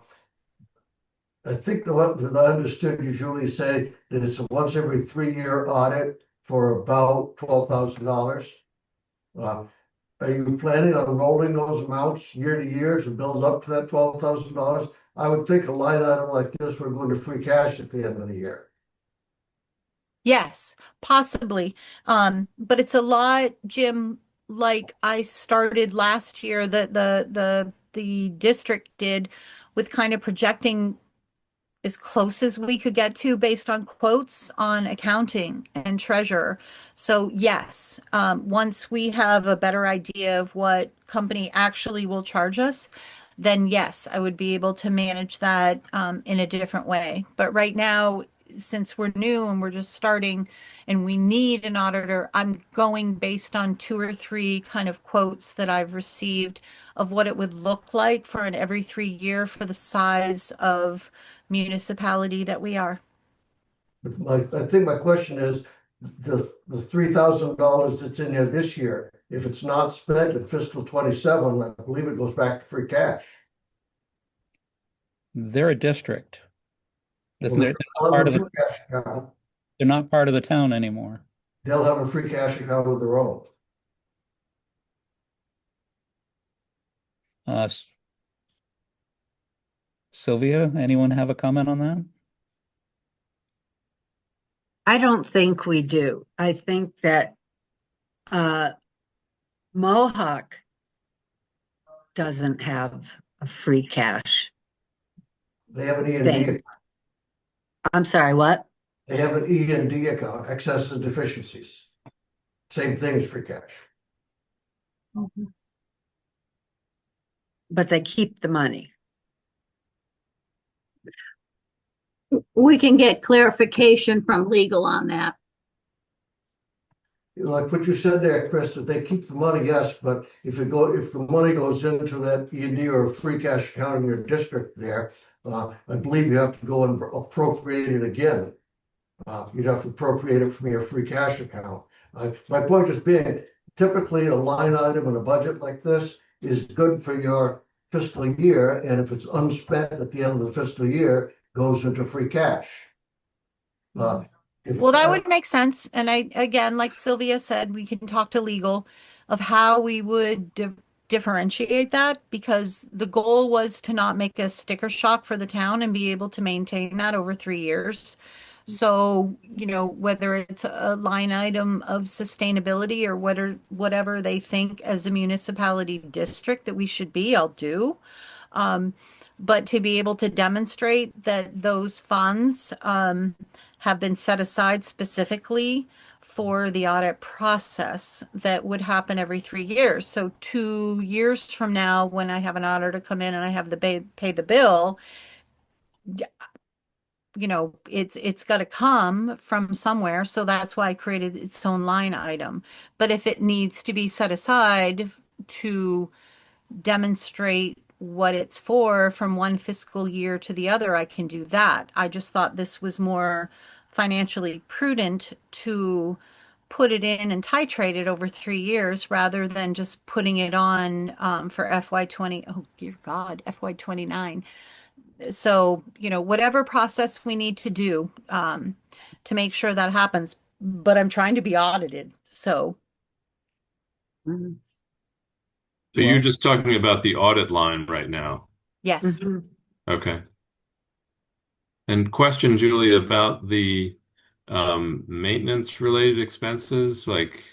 I think what I understood you, Julie, say that it's a once every 3-year audit for about $12,000. Uh, Are you planning on rolling those amounts year to year to build up to that $12,000? I would think a line item like this would go into free cash at the end of the year. Yes, possibly. But it's a lot, Jim, like I started last year that the district did with kind of projecting as close as we could get to based on quotes on accounting and treasurer. So yes, once we have a better idea of what company actually will charge us, then yes, I would be able to manage that in a different way. But right now, since we're new and we're just starting and we need an auditor, I'm going based on 2 or 3 kind of quotes that I've received of what it would look like for an every 3 year for the size of municipality that we are. I think my question is the $3,000 that's in there this year, if it's not spent in fiscal 27, I believe it goes back to free cash. They're a district. Well, They're not part a of the, free cash account. they're not part of the town anymore. They'll have a free cash account of their own. Uh, Sylvia, anyone have a comment on that? I don't think we do. I think that Mohawk doesn't have a free cash They have an E&D thing. account. I'm sorry, what? They have an E&D account, excess and deficiencies. Same thing as free cash. But they keep the money. We can get clarification from legal on that. Like what you said there, Chris, that they keep the money, yes, but if the money goes into that E&D or free cash account in your district there, I believe you have to go and appropriate it again. You'd have to appropriate it from your free cash account. My point is being, typically a line item in a budget like this is good for your fiscal year, and if it's unspent at the end of the fiscal year, goes into free cash. Well, that would make sense. And again, like Sylvia said, we can talk to legal of how we would differentiate that because the goal was to not make a sticker shock for the town and be able to maintain that over 3 years. So, whether it's a line item of sustainability or whatever they think as a municipality district that we should be, I'll do. But to be able to demonstrate that those funds have been set aside specifically for the audit process that would happen every 3 years. So 2 years from now, when I have an auditor come in and I have to pay the bill, it's got to come from somewhere. So that's why I created its own line item. But if it needs to be set aside to demonstrate what it's for from one fiscal year to the other, I can do that. I just thought this was more financially prudent to put it in and titrate it over 3 years rather than just putting it on for FY20. Oh, dear God, FY29. So, whatever process we need to do to make sure that happens, but I'm trying to be audited. So, Mhm. So you're just talking about the audit line right now. yes. Okay. And question, Julie, about the maintenance related expenses like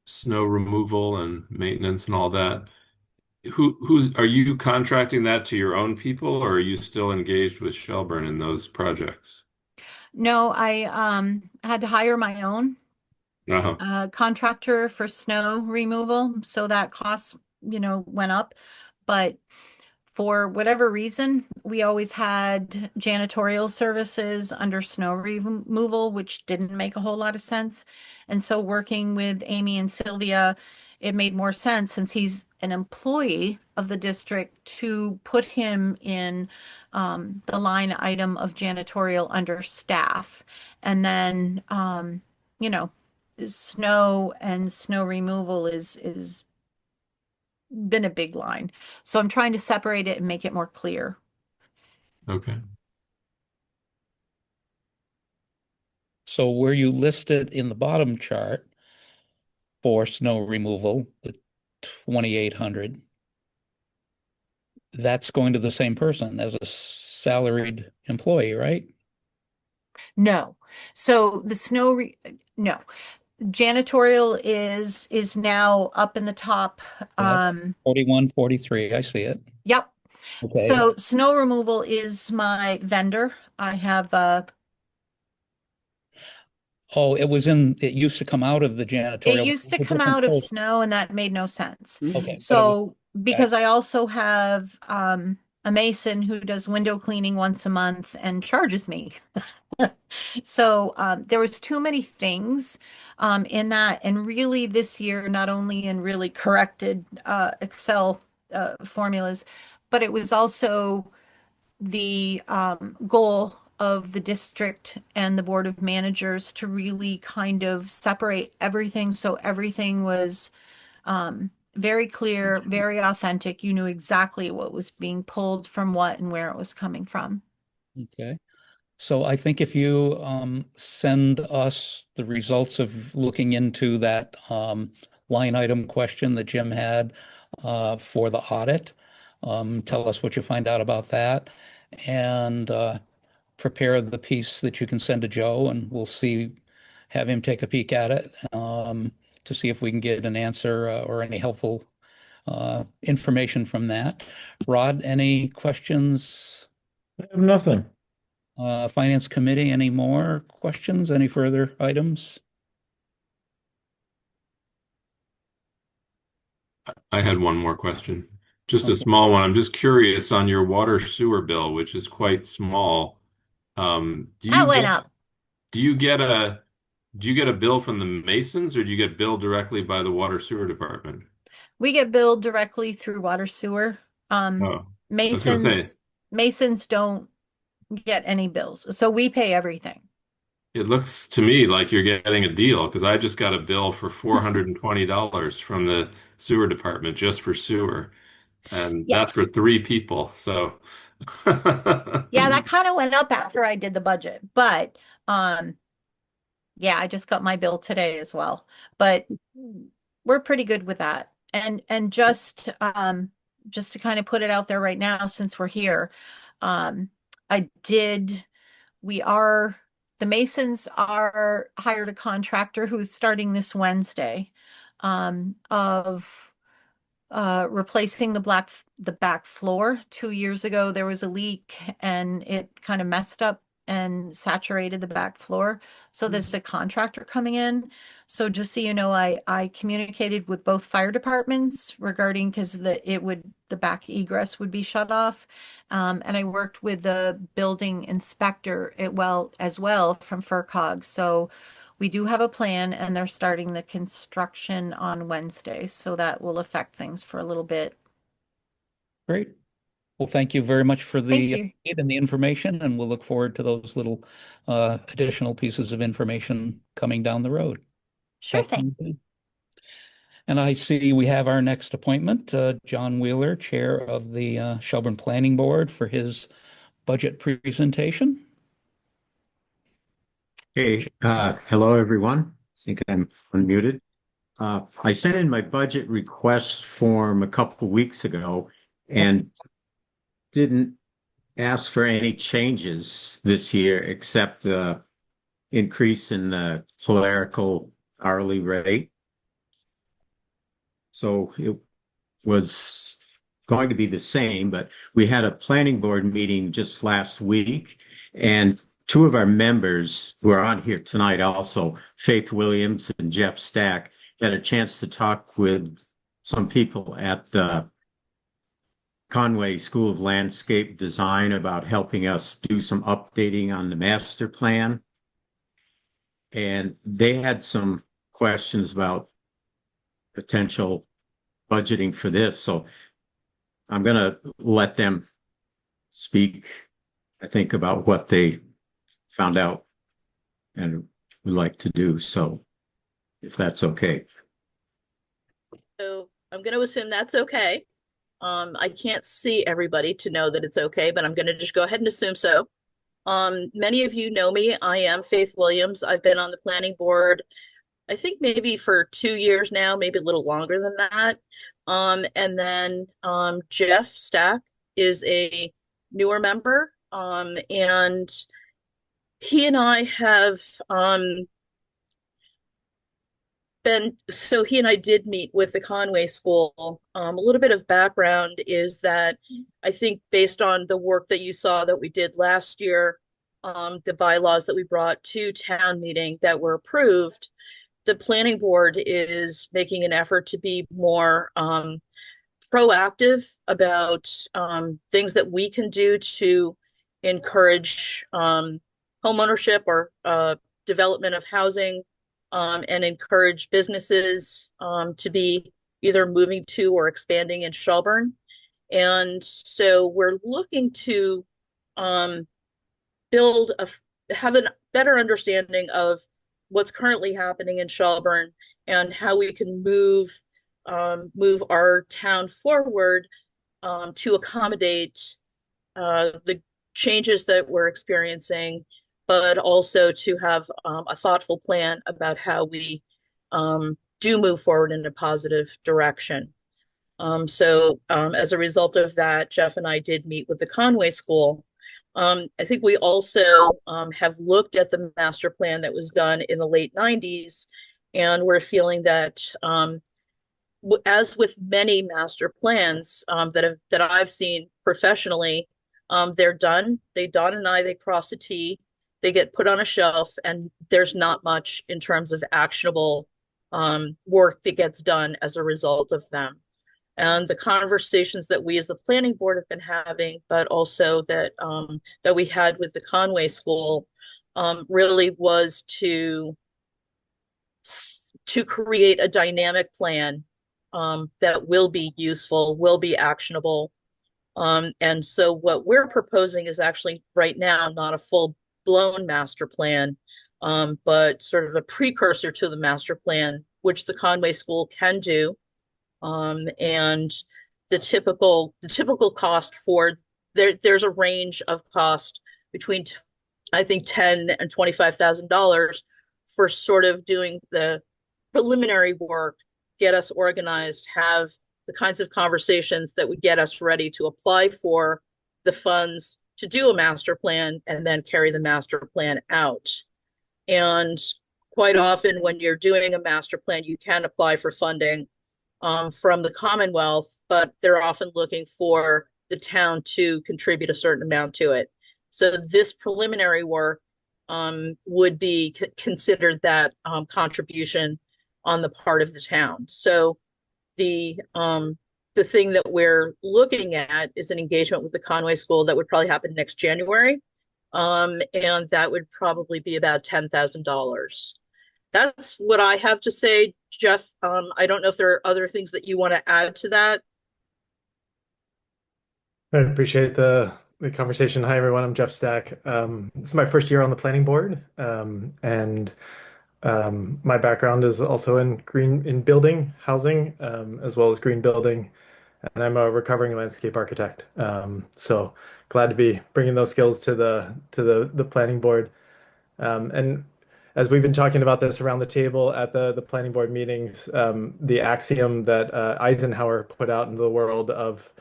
snow removal and maintenance and all that. Who's are you contracting that to your own people or are you still engaged with Shelburne in those projects? No, I had to hire my own. Uh-huh. contractor for snow removal. So that cost, went up. But for whatever reason, we always had janitorial services under snow removal, which didn't make a whole lot of sense. And so working with Amy and Sylvia, it made more sense since he's an employee of the district to put him in the line item of janitorial under staff. And then, you know, snow and snow removal is been a big line. So I'm trying to separate it and make it more clear. Okay. So where you listed in the bottom chart for snow removal, the 2,800, that's going to the same person as a salaried employee, right? No. So the no. Janitorial is now up in the top. Yeah. 41, 43. I see it. Yep. Okay. So snow removal is my vendor. I have Oh, it used to come out of the it janitorial, but used to it's a come different out of person. snow and that made no sense. Okay, but it was So because I also have a mason who does window cleaning once a month and charges me. So there was too many things in that, and really this year, not only in really corrected Excel formulas, but it was also the goal of the district and the board of managers to really kind of separate everything so everything was very clear, very authentic. You knew exactly what was being pulled from what and where it was coming from. okay. So I think if you send us the results of looking into that line item question that Jim had for the audit, tell us what you find out about that, and prepare the piece that you can send to Joe, and we'll see, have him take a peek at it to see if we can get an answer or any helpful information from that. Rod, any questions? I have nothing. Finance Committee, any more questions? Any further items? I had one more question. Just a Okay. small one. I'm just curious on your water sewer bill, which is quite small. Do That you went get up. do you get a do you get a bill from the Masons or do you get billed directly by the water sewer department? We get billed directly through water sewer. Um, Oh, I was gonna say Masons don't get any bills. So we pay everything. it looks to me like you're getting a deal because I just got a bill for $420 from the sewer department just for sewer, and Yeah. that's for three people. So, Yeah, that kind of went up after I did the budget. But um yeah, I just got my bill today as well. But we're pretty good with that. And just to kind of put it out there right now since we're here, um I did we are the Masons are hired a contractor who's starting this Wednesday of replacing the back floor. 2 years ago, there was a leak and it kind of messed up and saturated the back floor. So there's a contractor coming in. So just so you know, I communicated with both fire departments regarding because the back egress would be shut off. And I worked with the building inspector as well from FERCog. So we do have a plan and they're starting the construction on Wednesday, so that will affect things for a little bit. Great. Well, thank you very much for Thank the you. update and the information, and we'll look forward to those little additional pieces of information coming down the road. Sure Thank thing. you. And I see we have our next appointment, John Wheeler, Chair of the Shelburne Planning Board, for his budget presentation. Hey, hello everyone. I think I'm unmuted. I sent in my budget request form a couple weeks ago and didn't ask for any changes this year except the increase in the clerical hourly rate. So it was going to be the same, but we had a planning board meeting just last week and two of our members who are on here tonight also, Faith Williams and Jeff Stack, had a chance to talk with some people at the Conway School of Landscape Design about helping us do some updating on the master plan. And they had some questions about potential budgeting for this. So I'm going to let them speak, I think, about what they found out and would like to do. So if that's okay. So I'm going to assume that's okay. I can't see everybody to know that it's okay, but I'm going to just go ahead and assume so. Many of you know me. I am Faith Williams. I've been on the planning board, I think maybe for 2 years now, maybe a little longer than that. And then Jeff Stack is a newer member, and he and I have he and I did meet with the Conway School. A little bit of background is that I think based on the work that you saw that we did last year, the bylaws that we brought to town meeting that were approved, the planning board is making an effort to be more proactive about things that we can do to encourage homeownership or development of housing, and encourage businesses to be either moving to or expanding in Shelburne. And so we're looking to have a better understanding of what's currently happening in Shelburne and how we can move our town forward to accommodate the changes that we're experiencing, but also to have a thoughtful plan about how we do move forward in a positive direction. As a result of that, Jeff and I did meet with the Conway School. I think we also have looked at the master plan that was done in the late 90s, and we're feeling that as with many master plans that I've seen professionally, they're done. They dot an I, they cross a T, they get put on a shelf, and there's not much in terms of actionable work that gets done as a result of them. And the conversations that we as the planning board have been having, but also that we had with the Conway School, really was to create a dynamic plan that will be useful, will be actionable. And so what we're proposing is actually right now not a full-blown master plan, but sort of a precursor to the master plan, which the Conway School can do. And the typical cost for there's a range of cost between I think $10,000 and $25,000 for sort of doing the preliminary work, get us organized, have the kinds of conversations that would get us ready to apply for the funds to do a master plan and then carry the master plan out. And quite often when you're doing a master plan, you can apply for funding from the Commonwealth, but they're often looking for the town to contribute a certain amount to it. So this preliminary work would be considered that contribution on the part of the town. So the thing that we're looking at is an engagement with the Conway School that would probably happen next January, and that would probably be about $10,000. That's what I have to say, Jeff. I don't know if there are other things that you want to add to that. I appreciate the conversation. Hi, everyone. I'm Jeff Stack. This is my first year on the planning board, and my background is also in building, housing, as well as green building, and I'm a recovering landscape architect. So glad to be bringing those skills to the planning board. And as we've been talking about this around the table at the planning board meetings, the axiom that Eisenhower put out into the world of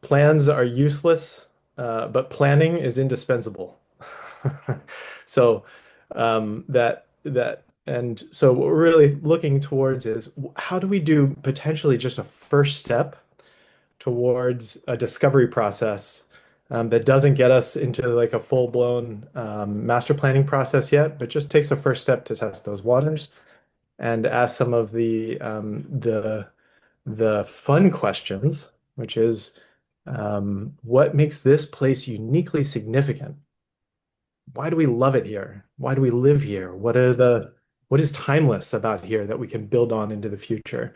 plans are useless, but planning is indispensable. So and so what we're really looking towards is how do we do potentially just a first step towards a discovery process that doesn't get us into like a full-blown master planning process yet, but just takes a first step to test those waters and ask some of the fun questions, which is what makes this place uniquely significant? Why do we love it here? Why do we live here? What is timeless about here that we can build on into the future?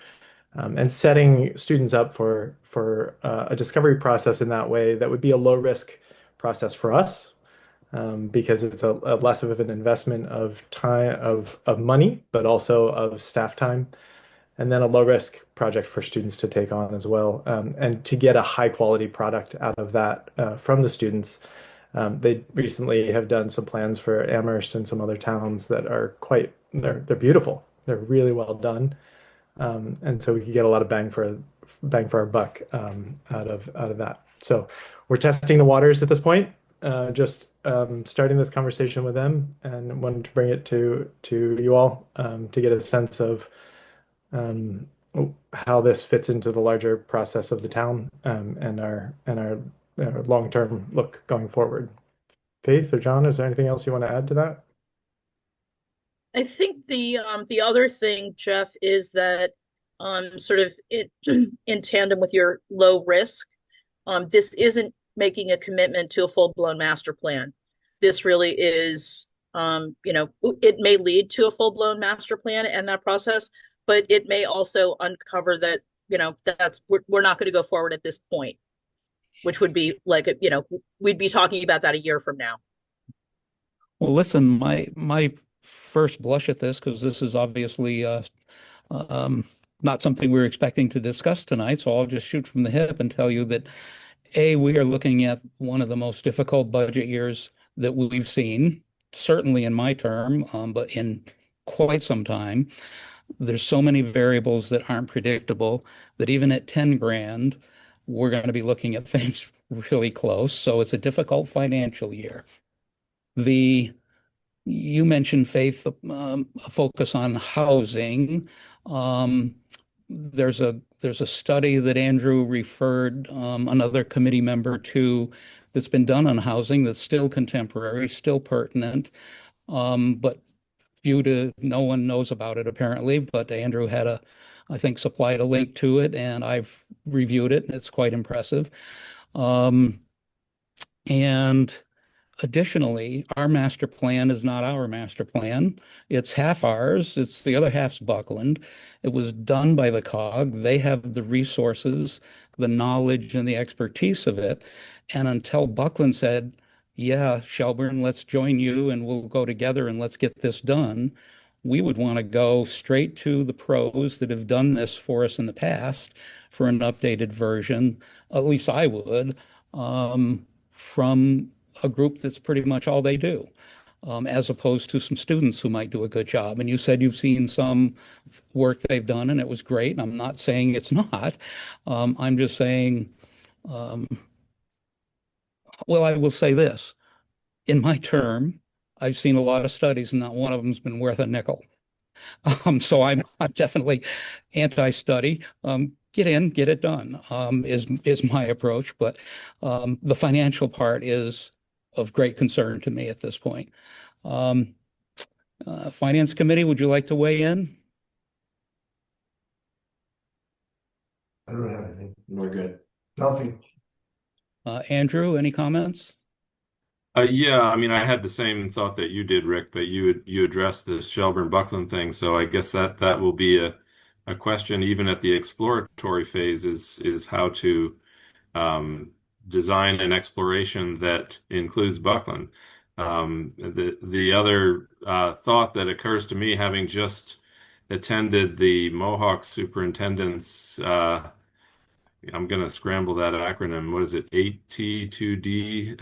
And setting students up for a discovery process in that way that would be a low risk process for us, because it's a less of an investment of time of money, but also of staff time, and then a low risk project for students to take on as well, and to get a high quality product out of that from the students. They recently have done some plans for Amherst and some other towns that are they're beautiful. They're really well done. And so we could get a lot of bang for our buck out of that. So we're testing the waters at this point, just starting this conversation with them, and wanted to bring it to you all to get a sense of how this fits into the larger process of the town, and our long-term look going forward. Faith or John, is there anything else you want to add to that? I think the other thing, Jeff, is that sort of in tandem with your low risk, this isn't making a commitment to a full-blown master plan. This really is, it may lead to a full-blown master plan and that process, but it may also uncover that, we're not going to go forward at this point, which would be like, we'd be talking about that a year from now. Well, listen, my first blush at this, because this is obviously not something we were expecting to discuss tonight, so I'll just shoot from the hip and tell you that we are looking at one of the most difficult budget years that we've seen, certainly in my term, but in quite some time. There's so many variables that aren't predictable that even at 10 grand, we're going to be looking at things really close. So it's a difficult financial year. You mentioned, Faith, a focus on housing. There's a study that Andrew referred another committee member to that's been done on housing that's still contemporary, still pertinent, but no one knows about it apparently. But Andrew I think, supplied a link to it, and I've reviewed it, and it's quite impressive. And additionally, our master plan is not our master plan. It's half ours. It's the other half's Buckland. It was done by the COG. They have the resources, the knowledge, and the expertise of it. And until Buckland said, yeah, Shelburne, let's join you and we'll go together and let's get this done, we would want to go straight to the pros that have done this for us in the past for an updated version. At least I would, from a group that's pretty much all they do, as opposed to some students who might do a good job. And you said you've seen some work they've done, and it was great. And I'm not saying it's not. I'm just saying, well, I will say this. In my term, I've seen a lot of studies, and not one of them's been worth a nickel. So I'm definitely anti-study. Get in, get it done, is my approach. But the financial part is of great concern to me at this point. Finance Committee, would you like to weigh in? I don't have anything. We're good. Nothing. Andrew, any comments? Yeah, I mean, I had the same thought that you did, Rick, but you addressed the Shelburne Buckland thing, so I guess that will be a question even at the exploratory phase is how to design an exploration that includes Buckland. The other thought that occurs to me, having just attended the Mohawk Superintendent's, I'm going to scramble that acronym. What is it? 8T2D?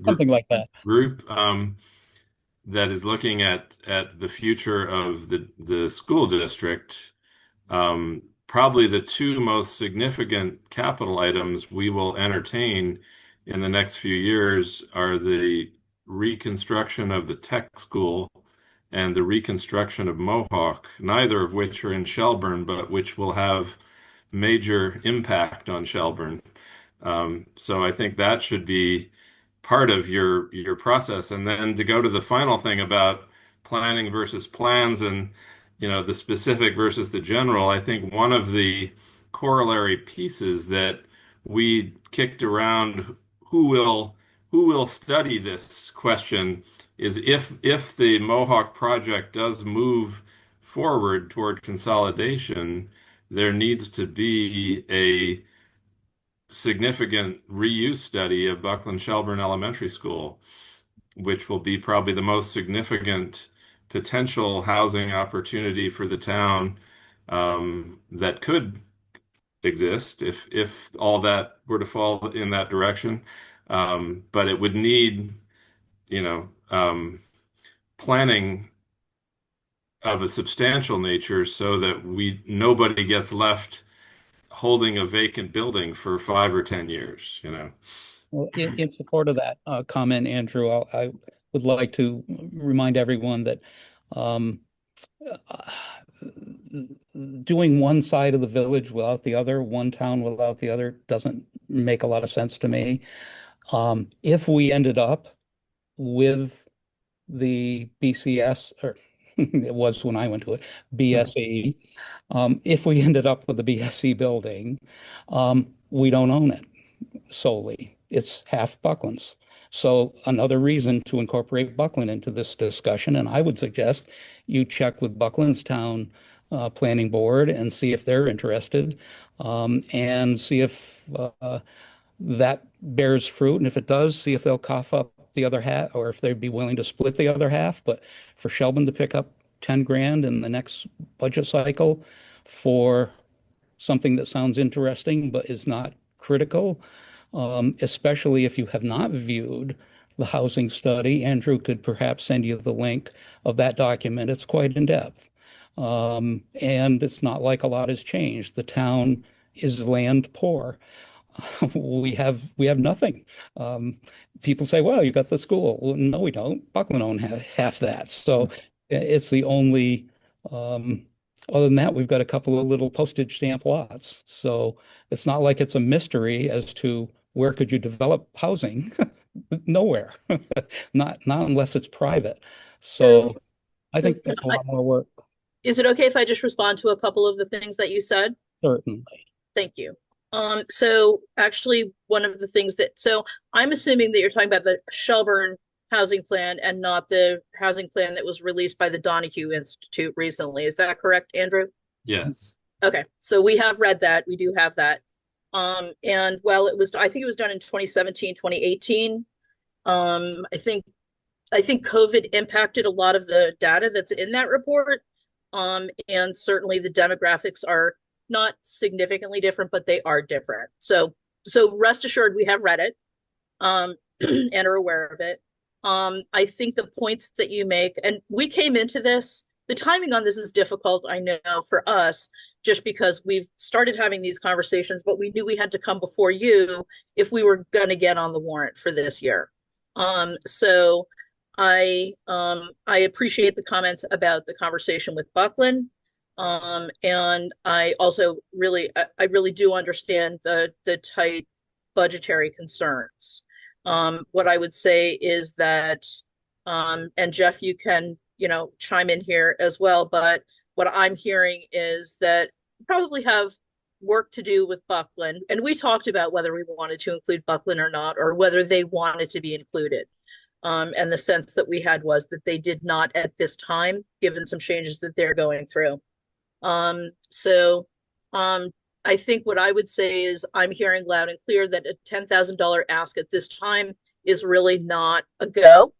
Something like that. Group that is looking at the future of the school district. Probably the two most significant capital items we will entertain in the next few years are the reconstruction of the tech school and the reconstruction of Mohawk, neither of which are in Shelburne, but which will have major impact on Shelburne. So I think that should be part of your process. And then to go to the final thing about planning versus plans and the specific versus the general, I think one of the corollary pieces that we kicked around who will who will study this question is if the Mohawk project does move forward toward consolidation, there needs to be a significant reuse study of Buckland Shelburne Elementary School, which will be probably the most significant potential housing opportunity for the town that could exist if all that were to fall in that direction. But it would need, you know, planning of a substantial nature so that nobody gets left holding a vacant building for 5 or 10 years. Well, in support of that comment, Andrew, I would like to remind everyone that um, uh, doing one side of the village without the other, one town without the other, doesn't make a lot of sense to me. If we ended up with the BCS, or it was when I went to it, BSE, if we ended up with the BSE building, we don't own it solely. It's half Buckland's. So another reason to incorporate Buckland into this discussion, and I would suggest you check with Buckland's town planning board and see if they're interested, and see if that bears fruit. And if it does, see if they'll cough up the other half, or if they'd be willing to split the other half. But for Shelburne to pick up 10 grand in the next budget cycle for something that sounds interesting but is not critical, especially if you have not viewed the housing study. Andrew could perhaps send you the link of that document. It's quite in depth. And it's not like a lot has changed. The town is land poor. We have nothing. People say, well, you got the school. Well, no, we don't. Buckland own half that. So it's the only, other than that, we've got a couple of little postage stamp lots. So it's not like it's a mystery as to where could you develop housing? Nowhere. Not unless it's private. So I think there's a lot more work. Is it okay if I just respond to a couple of the things that you said? Certainly. Thank you. So actually so I'm assuming that you're talking about the Shelburne housing plan and not the housing plan that was released by the Donahue Institute recently. Is that correct, Andrew? Yes. Okay, so we have read that. We do have that. And while I think it was done in 2017, 2018. I think COVID impacted a lot of the data that's in that report. And certainly the demographics are not significantly different, but they are different. So rest assured, we have read it, and are aware of it. I think the points that you make, and we came into this, the timing on this is difficult, I know, for us, just because we've started having these conversations, but we knew we had to come before you if we were going to get on the warrant for this year. So I appreciate the comments about the conversation with Buckland. And I also really do understand the tight budgetary concerns. What I would say is that, and Jeff, you can, chime in here as well, but what I'm hearing is that we probably have work to do with Buckland. And we talked about whether we wanted to include Buckland or not, or whether they wanted to be included. And the sense that we had was that they did not at this time, given some changes that they're going through. I think what I would say is I'm hearing loud and clear that a $10,000 ask at this time is really not a go.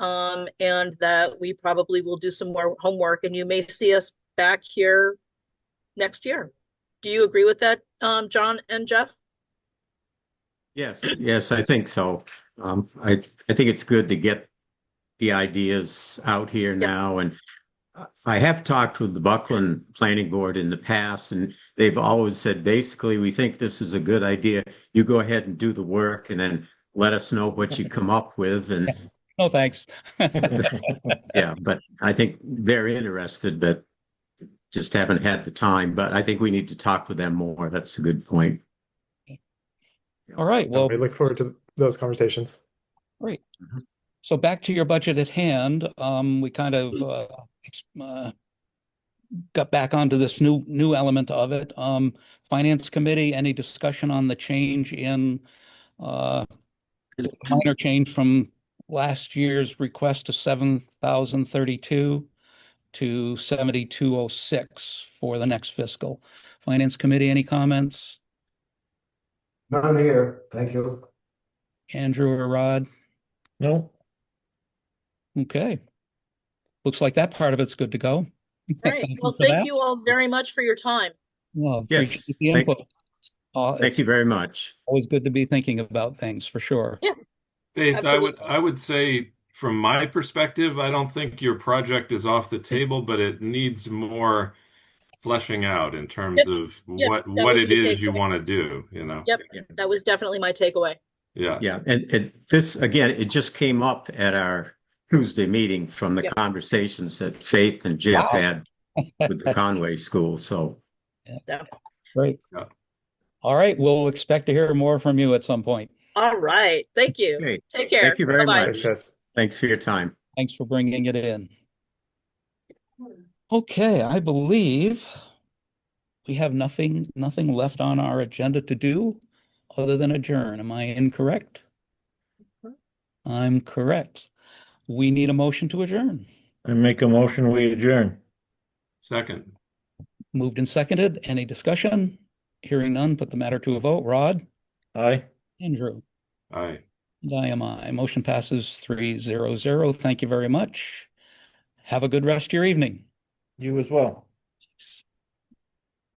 And that we probably will do some more homework, and you may see us back here next year. Do you agree with that, John and Jeff? Yes, I think so. I think it's good to get the ideas out here now. And I have talked with the Buckland Planning Board in the past, and they've always said, basically, we think this is a good idea. You go ahead and do the work and then let us know what you come up with. And no, thanks. yeah, but I think they're interested, but just haven't had the time. But I think we need to talk with them more. That's a good point. All right. Well, we look forward to those conversations. great. So back to your budget at hand. We kind of got back onto this new element of it. Finance Committee, any discussion on the change in the minor change from last year's request to 7,032 to 7,206 for the next fiscal? Finance Committee, any comments? None here. Thank you. Andrew or Rod? No. Okay. Looks like that part of it's good to go. Great. Thank you Well, for thank that. you all very much for your time. Well, appreciate Yes, the thank, input. thank It's you very much. always good to be thinking about things for sure. Yeah, Faith, absolutely. I would say from my perspective, I don't think your project is off the table, but it needs more fleshing out in terms Yep. of Yep. what That was it my is you takeaway. want to do, you know? Yep. That was definitely my takeaway. Yeah. Yeah, and this, again, it just came up at our Tuesday meeting from the Yep. conversations that Faith and Jeff Wow. had with the Conway School, so. Yeah. Great. Yeah. All right. We'll expect to hear more from you at some point. All right. Thank you. Okay, Take care. thank you very Bye-bye. much. Thanks, guys. Thanks for your time. Thanks for bringing it in. Okay, I believe we have nothing left on our agenda to do other than adjourn. Am I incorrect? I'm correct. We need a motion to adjourn. I make a motion, we adjourn. Second. Moved and seconded. Any discussion? Hearing none, put the matter to a vote. Rod? Aye. Andrew? Aye. And I am aye. Motion passes 3-0-0. Thank you very much. Have a good rest of your evening. You as well.